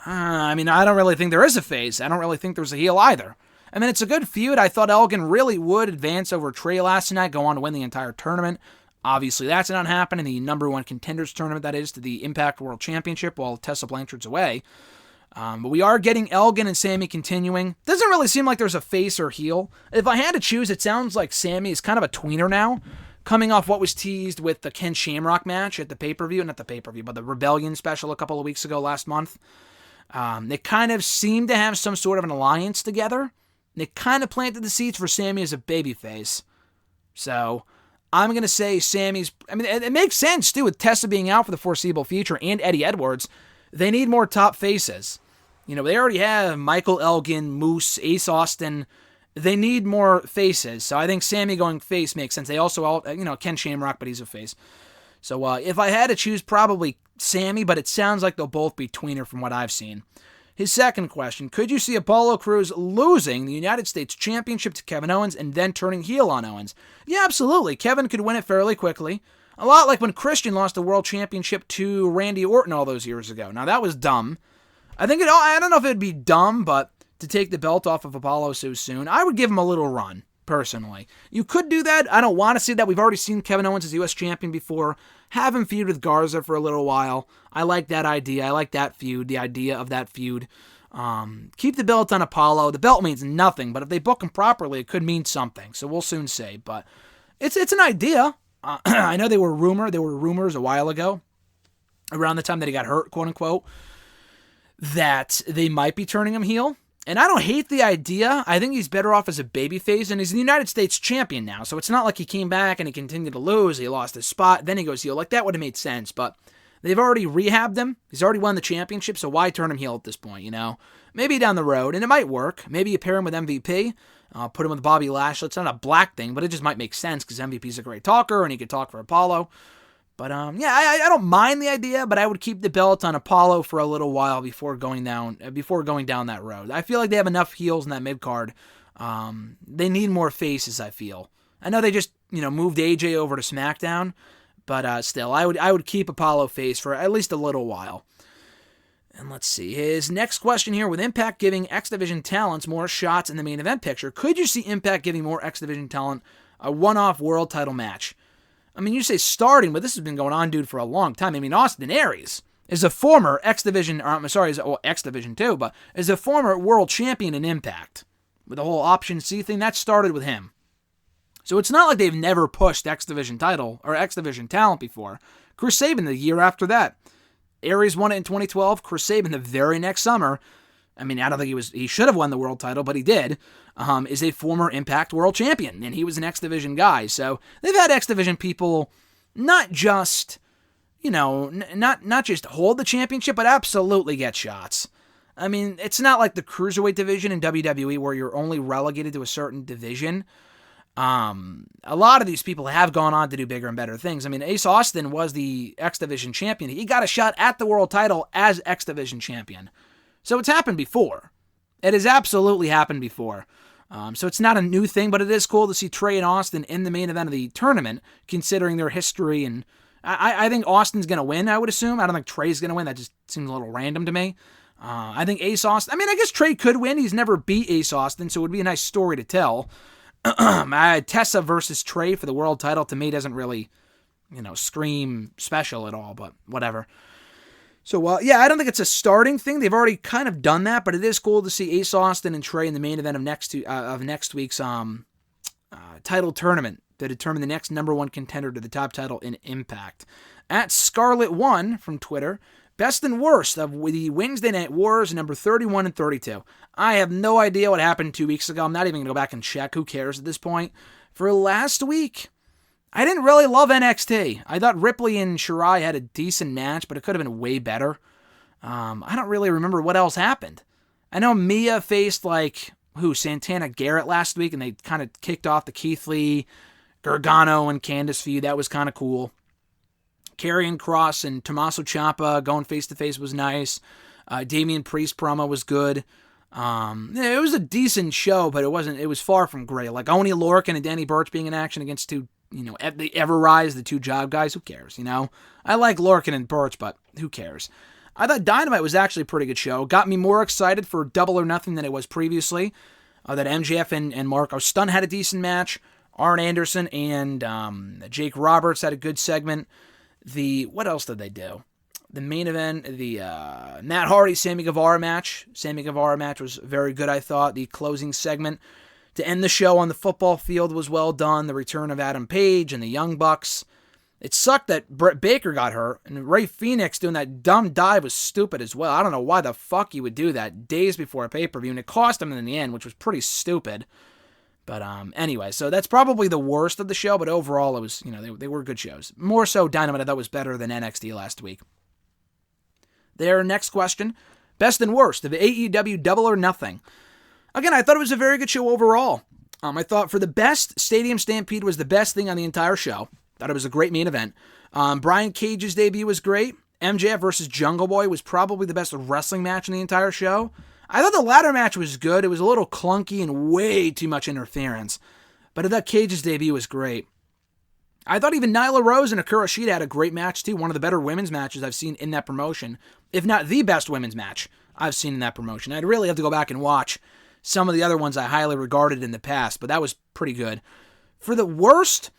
I don't really think there is a face. I don't really think there's a heel either. It's a good feud. I thought Elgin really would advance over Trey last night, go on to win the entire tournament. Obviously, that's not happening. The number 1 contenders tournament, that is, to the Impact World Championship while Tessa Blanchard's away. But we are getting Elgin and Sami continuing. Doesn't really seem like there's a face or heel. If I had to choose, it sounds like Sami is kind of a tweener now, coming off what was teased with the Ken Shamrock match at the pay-per-view. Not the pay-per-view, but the Rebellion special a couple of weeks ago last month. They kind of seem to have some sort of an alliance together. They kind of planted the seeds for Sami as a babyface. So I'm going to say Sami's... it makes sense, too, with Tessa being out for the foreseeable future and Eddie Edwards. They need more top faces. They already have Michael Elgin, Moose, Ace Austin. They need more faces. So I think Sami going face makes sense. They also, Ken Shamrock, but he's a face. So if I had to choose, probably Sami, but it sounds like they'll both be tweener from what I've seen. His second question, could you see Apollo Crews losing the United States Championship to Kevin Owens and then turning heel on Owens? Yeah, absolutely. Kevin could win it fairly quickly. A lot like when Christian lost the World Championship to Randy Orton all those years ago. Now, that was dumb. I don't know if it would be dumb, but to take the belt off of Apollo so soon, I would give him a little run, personally. You could do that. I don't want to see that. We've already seen Kevin Owens as U.S. champion before. Have him feud with Garza for a little while. I like that idea. I like that feud, the idea of that feud. Keep the belt on Apollo. The belt means nothing, but if they book him properly, it could mean something. So we'll soon see. But it's an idea. I know there were rumors a while ago, around the time that he got hurt, quote unquote, that they might be turning him heel. And I don't hate the idea. I think he's better off as a babyface, and he's the United States champion now. So it's not like he came back and he continued to lose. He lost his spot, then he goes heel. Like, that would have made sense, but they've already rehabbed him. He's already won the championship, so why turn him heel at this point, you know? Maybe down the road, and it might work. Maybe you pair him with MVP, put him with Bobby Lashley. It's not a black thing, but it just might make sense because MVP's a great talker, and he could talk for Apollo. But yeah, I don't mind the idea, but I would keep the belt on Apollo for a little while before going down that road. I feel like they have enough heels in that mid card. They need more faces, I feel. I know they just moved AJ over to SmackDown, but still, I would keep Apollo face for at least a little while. And let's see, his next question here: with Impact giving X Division talents more shots in the main event picture, could you see Impact giving more X Division talent a one-off world title match? I mean, you say starting, but this has been going on, dude, for a long time. I mean, Austin Aries is a former X Division, X Division too, but is a former world champion in Impact. With the whole Option C thing, that started with him. So it's not like they've never pushed X Division title or X Division talent before. Chris Sabin the year after that. Aries won it in 2012. Chris Sabin the very next summer. I mean, I don't think he should have won the world title, but he did. Is a former Impact world champion, and he was an X Division guy. So they've had X Division people not just, not just hold the championship, but absolutely get shots. I mean, it's not like the Cruiserweight division in WWE where you're only relegated to a certain division. A lot of these people have gone on to do bigger and better things. I mean, Ace Austin was the X Division champion. He got a shot at the world title as X Division champion. So it's happened before. It has absolutely happened before. So it's not a new thing, but it is cool to see Trey and Austin in the main event of the tournament, considering their history. And I think Austin's going to win, I would assume. I don't think Trey's going to win. That just seems a little random to me. I think Ace Austin, I guess Trey could win. He's never beat Ace Austin, so it would be a nice story to tell. Tessa versus Trey for the world title, to me, doesn't really, scream special at all, but whatever. So, yeah, I don't think it's a starting thing. They've already kind of done that, but it is cool to see Ace Austin and Trey in the main event of next week's title tournament to determine the next number one contender to the top title in Impact. At Scarlet1 from Twitter, best and worst of the Wednesday Night Wars, number 31 and 32. I have no idea what happened 2 weeks ago. I'm not even going to go back and check. Who cares at this point? For last week, I didn't really love NXT. I thought Ripley and Shirai had a decent match, but it could have been way better. I don't really remember what else happened. I know Mia faced, Santana Garrett last week, and they kind of kicked off the Keith Lee, Gargano, and Candice feud. That was kind of cool. Karrion Kross and Tommaso Ciampa going face-to-face was nice. Damian Priest promo was good. It was a decent show, but it was far from great. Like Oney Lorcan and Danny Burch being in action against two, the Ever-Rise, the two job guys. Who cares, I like Lorcan and Burch, but who cares? I thought Dynamite was actually a pretty good show. Got me more excited for Double or Nothing than it was previously. That MJF and Marco Stunt had a decent match. Arn Anderson and Jake Roberts had a good segment. What else did they do? The main event, the Matt Hardy, Sammy Guevara match. Sammy Guevara match was very good, I thought. The closing segment to end the show on the football field was well done. The return of Adam Page and the Young Bucks. It sucked that Britt Baker got hurt, and Ray Phoenix doing that dumb dive was stupid as well. I don't know why the fuck he would do that days before a pay-per-view, and it cost him in the end, which was pretty stupid. But anyway, so that's probably the worst of the show, but overall it was, they were good shows. More so Dynamite I thought was better than NXT last week. Their next question, best and worst of AEW Double or Nothing. Again, I thought it was a very good show overall. I thought for the best, Stadium Stampede was the best thing on the entire show. Thought it was a great main event. Brian Cage's debut was great. MJF versus Jungle Boy was probably the best wrestling match in the entire show. I thought the ladder match was good. It was a little clunky and way too much interference. But I thought Cage's debut was great. I thought even Nyla Rose and Akira Shida had a great match too. One of the better women's matches I've seen in that promotion. If not the best women's match I've seen in that promotion. I'd really have to go back and watch some of the other ones I highly regarded in the past. But that was pretty good. For the worst,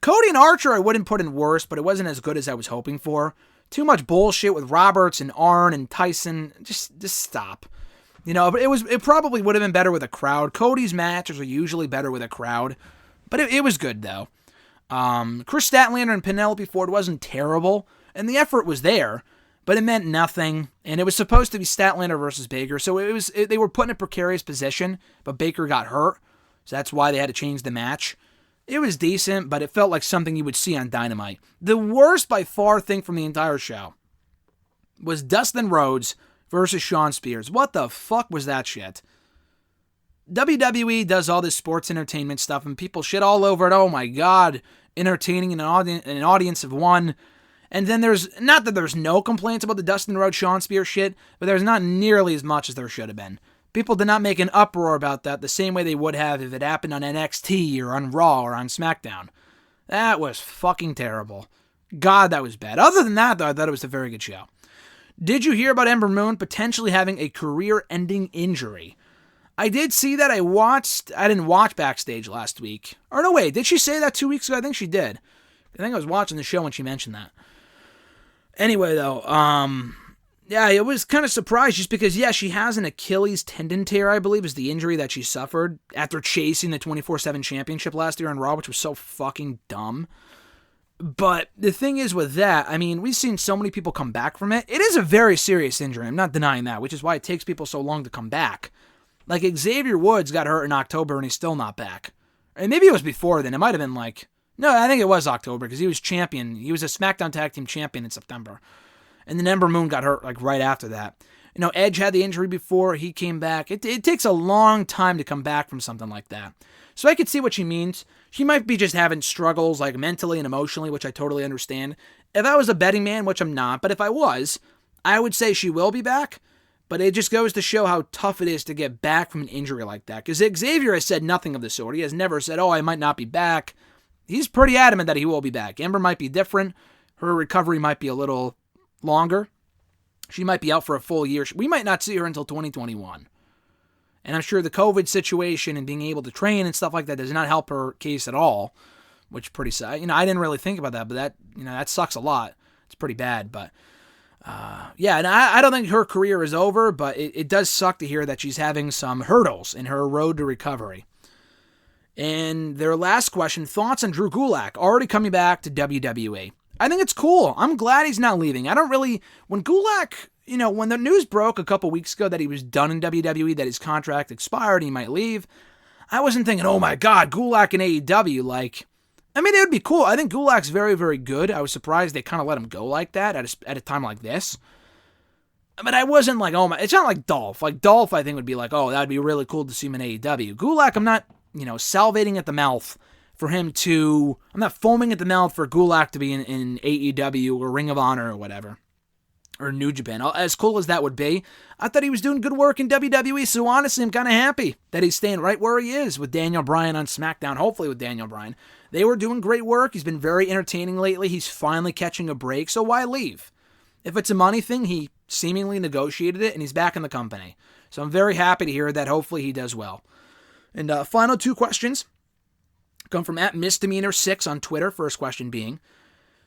Cody and Archer I wouldn't put in worst, but it wasn't as good as I was hoping for. Too much bullshit with Roberts and Arn and Tyson. Just stop. But it probably would have been better with a crowd. Cody's matches are usually better with a crowd, but it was good though. Chris Statlander and Penelope Ford wasn't terrible, and the effort was there, but it meant nothing. And it was supposed to be Statlander versus Baker, so they were put in a precarious position, but Baker got hurt, so that's why they had to change the match. It was decent, but it felt like something you would see on Dynamite. The worst by far thing from the entire show was Dustin Rhodes versus Shawn Spears. What the fuck was that shit? WWE does all this sports entertainment stuff, and people shit all over it. Oh my god, entertaining an audience of one. And then not that there's no complaints about the Dustin Rhodes Shawn Spears shit, but there's not nearly as much as there should have been. People did not make an uproar about that the same way they would have if it happened on NXT or on Raw or on SmackDown. That was fucking terrible. God, that was bad. Other than that, though, I thought it was a very good show. Did you hear about Ember Moon potentially having a career-ending injury? I did see that. I didn't watch Backstage last week. Or no, wait, did she say that 2 weeks ago? I think she did. I think I was watching the show when she mentioned that. Anyway, though, yeah, it was kind of surprised just because, yeah, she has an Achilles tendon tear, I believe, is the injury that she suffered after chasing the 24/7 championship last year on Raw, which was so fucking dumb. But the thing is with that, I mean, we've seen so many people come back from it. It is a very serious injury. I'm not denying that, which is why it takes people so long to come back. Like, Xavier Woods got hurt in October and he's still not back. And maybe it was before then. It might have been like, no, I think it was October because he was champion. He was a SmackDown Tag Team champion in September. And then Ember Moon got hurt like right after that. Edge had the injury before. He came back. It takes a long time to come back from something like that. So I could see what she means. She might be just having struggles like mentally and emotionally, which I totally understand. If I was a betting man, which I'm not, but if I was, I would say she will be back. But it just goes to show how tough it is to get back from an injury like that. Because Xavier has said nothing of the sort. He has never said, I might not be back. He's pretty adamant that he will be back. Ember might be different. Her recovery might be a little longer. She might be out for a full year. We might not see her until 2021. And I'm sure the COVID situation and being able to train and stuff like that does not help her case at all, which is pretty sad. I didn't really think about that, but that sucks a lot. It's pretty bad, but yeah, and I don't think her career is over, but it does suck to hear that she's having some hurdles in her road to recovery. And their last question, thoughts on Drew Gulak already coming back to WWE. I think it's cool. I'm glad he's not leaving. When Gulak, when the news broke a couple weeks ago that he was done in WWE, that his contract expired, he might leave, I wasn't thinking, oh my God, Gulak in AEW. It would be cool. I think Gulak's very, very good. I was surprised they kind of let him go like that at a time like this. But I wasn't like, oh my, it's not like Dolph. Like Dolph, I think would be like, oh, that'd be really cool to see him in AEW. Gulak, I'm not, salivating at the mouth for him to, I'm not foaming at the mouth for Gulak to be in AEW or Ring of Honor or whatever. Or New Japan. As cool as that would be, I thought he was doing good work in WWE, so honestly, I'm kind of happy that he's staying right where he is with Daniel Bryan on SmackDown, hopefully with Daniel Bryan. They were doing great work. He's been very entertaining lately. He's finally catching a break, so why leave? If it's a money thing, he seemingly negotiated it, and he's back in the company. So I'm very happy to hear that. Hopefully he does well. And final two questions come from @misdemeanor6 on Twitter. First question being,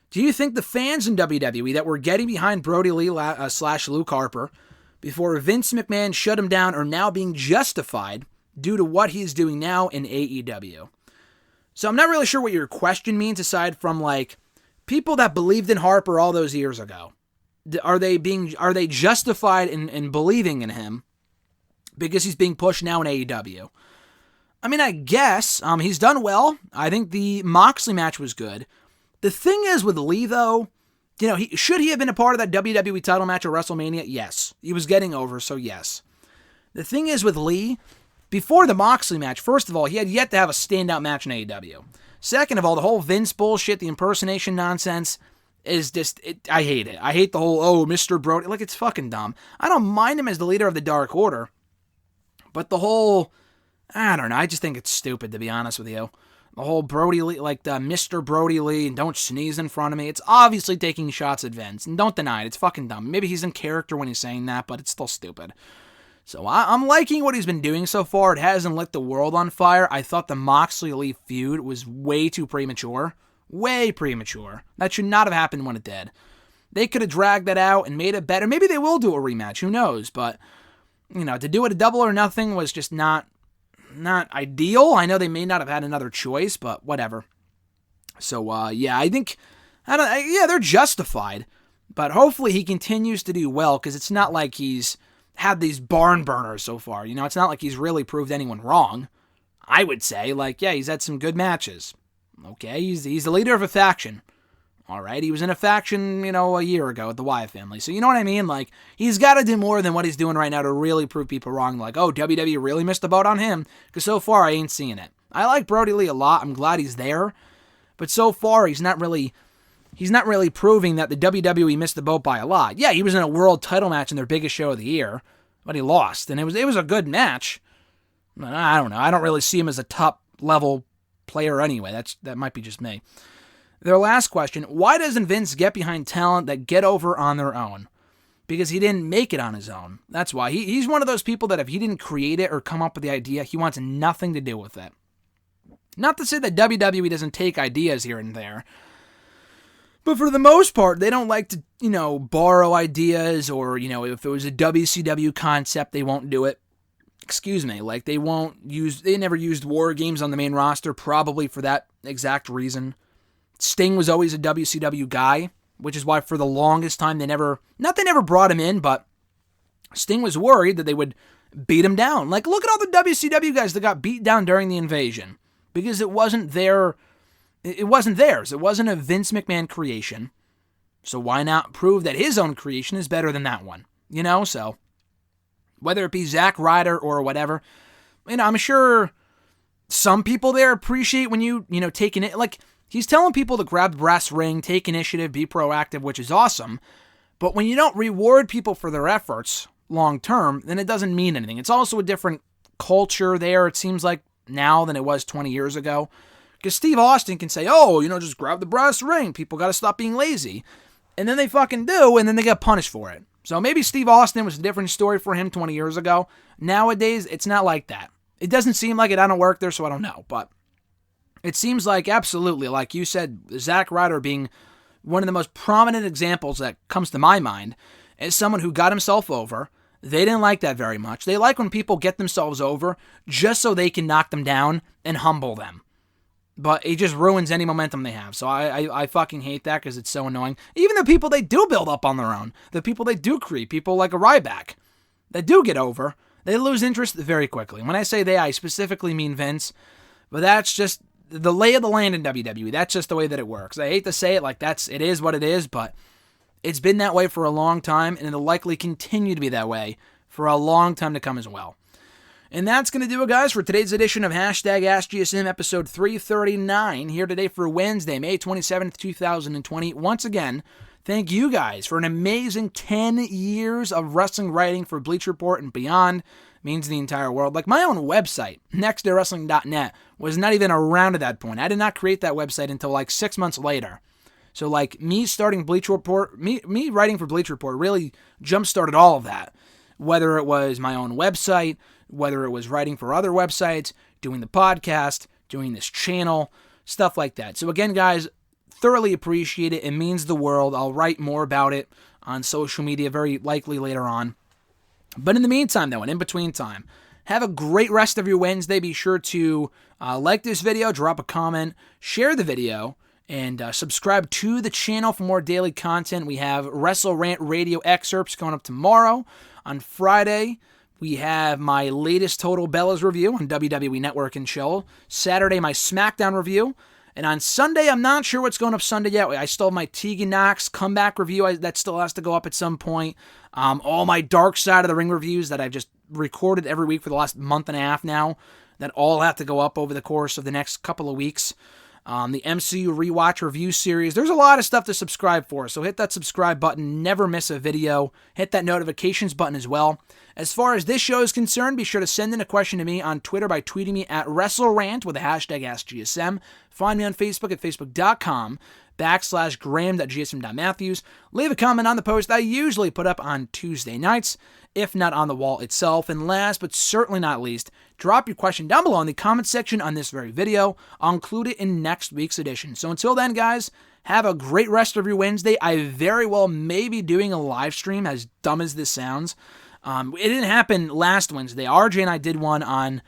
do you think the fans in WWE that were getting behind Brody Lee / Luke Harper before Vince McMahon shut him down are now being justified due to what he's doing now in AEW? So I'm not really sure what your question means aside from people that believed in Harper all those years ago. Are they justified in believing in him because he's being pushed now in AEW? I guess he's done well. I think the Moxley match was good. The thing is with Lee, though, should he have been a part of that WWE title match at WrestleMania? Yes. He was getting over, so yes. The thing is with Lee, before the Moxley match, first of all, he had yet to have a standout match in AEW. Second of all, the whole Vince bullshit, the impersonation nonsense, is just, I hate it. I hate the whole, Mr. Brody. It's fucking dumb. I don't mind him as the leader of the Dark Order, but the whole, I don't know, I just think it's stupid, to be honest with you. The whole Brody Lee, the Mr. Brody Lee, and don't sneeze in front of me. It's obviously taking shots at Vince, and don't deny it. It's fucking dumb. Maybe he's in character when he's saying that, but it's still stupid. So I'm liking what he's been doing so far. It hasn't lit the world on fire. I thought the Moxley-Lee feud was way too premature. Way premature. That should not have happened when it did. They could have dragged that out and made it better. Maybe they will do a rematch. Who knows? But to do it a double or nothing was just not ideal. I know they may not have had another choice, but whatever. So, I think, they're justified. But hopefully he continues to do well, because it's not like he's had these barn burners so far. It's not like he's really proved anyone wrong. I would say, he's had some good matches. Okay, he's the leader of a faction. All right, he was in a faction, a year ago with the Wyatt family. So you know what I mean? He's got to do more than what he's doing right now to really prove people wrong. WWE really missed the boat on him, because so far I ain't seeing it. I like Brody Lee a lot. I'm glad he's there. But so far, he's not really proving that the WWE missed the boat by a lot. Yeah, he was in a world title match in their biggest show of the year, but he lost, and it was a good match. I don't know. I don't really see him as a top-level player anyway. That might be just me. Their last question, why doesn't Vince get behind talent that get over on their own? Because he didn't make it on his own. That's why. He's one of those people that if he didn't create it or come up with the idea, he wants nothing to do with it. Not to say that WWE doesn't take ideas here and there, but for the most part, they don't like to, borrow ideas, or, if it was a WCW concept, they won't do it. Excuse me, they never used War Games on the main roster, probably for that exact reason. Sting was always a WCW guy, which is why for the longest time they never brought him in, but Sting was worried that they would beat him down. Look at all the WCW guys that got beat down during the invasion, because it wasn't theirs. It wasn't a Vince McMahon creation. So why not prove that his own creation is better than that one? So whether it be Zack Ryder or whatever, I'm sure some people there appreciate when you take it. He's telling people to grab the brass ring, take initiative, be proactive, which is awesome. But when you don't reward people for their efforts long term, then it doesn't mean anything. It's also a different culture there, it seems like, now than it was 20 years ago. Because Steve Austin can say, just grab the brass ring. People got to stop being lazy. And then they fucking do, and then they get punished for it. So maybe Steve Austin was a different story for him 20 years ago. Nowadays, it's not like that. It doesn't seem like it. I don't work there, so I don't know. But it seems like, absolutely, like you said, Zack Ryder being one of the most prominent examples that comes to my mind as someone who got himself over. They didn't like that very much. They like when people get themselves over just so they can knock them down and humble them. But it just ruins any momentum they have. So I fucking hate that, because it's so annoying. Even the people they do build up on their own, the people they do create, people like a Ryback, that do get over, they lose interest very quickly. When I say they, I specifically mean Vince. But that's just the lay of the land in WWE. That's just the way that it works. I hate to say it, it is what it is, but it's been that way for a long time, and it'll likely continue to be that way for a long time to come as well. And that's going to do it, guys, for today's edition of #AskGSM episode 339, here today for Wednesday, May 27th, 2020. Once again, thank you guys for an amazing 10 years of wrestling writing for Bleacher Report and beyond. Means the entire world. My own website, nextdaywrestling.net, was not even around at that point. I did not create that website until 6 months later. So me starting Bleacher Report, me writing for Bleacher Report really jump-started all of that. Whether it was my own website, whether it was writing for other websites, doing the podcast, doing this channel, stuff like that. So again, guys, thoroughly appreciate it. It means the world. I'll write more about it on social media very likely later on. But in the meantime, though, and in between time, have a great rest of your Wednesday. Be sure to like this video, drop a comment, share the video, and subscribe to the channel for more daily content. We have Wrestle Rant Radio excerpts going up tomorrow. On Friday, we have my latest Total Bellas review on WWE Network and Chill. Saturday, my SmackDown review. And on Sunday, I'm not sure what's going up Sunday yet. I still have my Tegan Knox comeback review. That still has to go up at some point. All my Dark Side of the Ring reviews that I've just recorded every week for the last month and a half now, that all have to go up over the course of the next couple of weeks. The MCU Rewatch Review Series. There's a lot of stuff to subscribe for, so hit that subscribe button. Never miss a video. Hit that notifications button as well. As far as this show is concerned, be sure to send in a question to me on Twitter by tweeting me at WrestleRant with the hashtag AskGSM. Find me on Facebook at facebook.com/Graham.gsm.Matthews. Leave a comment on the post I usually put up on Tuesday nights, if not on the wall itself. And last but certainly not least, drop your question down below in the comment section on this very video. I'll include it in next week's edition. So until then, guys, have a great rest of your Wednesday. I very well may be doing a live stream, as dumb as this sounds. It didn't happen last Wednesday. RJ and I did one on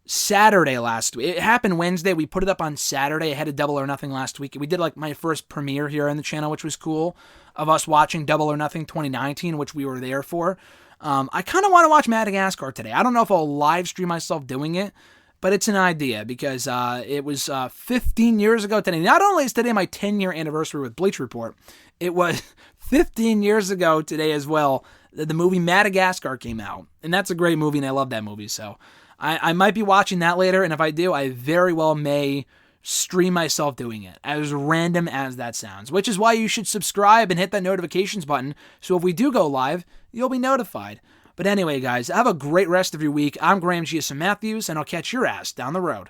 Saturday last week. It happened Wednesday. We put it up on Saturday. I had a Double or Nothing last week. We did like my first premiere here on the channel, which was cool, of us watching Double or Nothing 2019, which we were there for. I kind of want to watch Madagascar today. I don't know if I'll live stream myself doing it, but it's an idea because it was 15 years ago today. Not only is today my 10-year anniversary with Bleacher Report, it was 15 years ago today as well that the movie Madagascar came out. And that's a great movie, and I love that movie. So I might be watching that later, and if I do, I very well may stream myself doing it, as random as that sounds, which is why you should subscribe and hit that notifications button, so if we do go live, you'll be notified. But anyway, guys, have a great rest of your week. I'm Graham GSM Matthews, and I'll catch your ass down the road.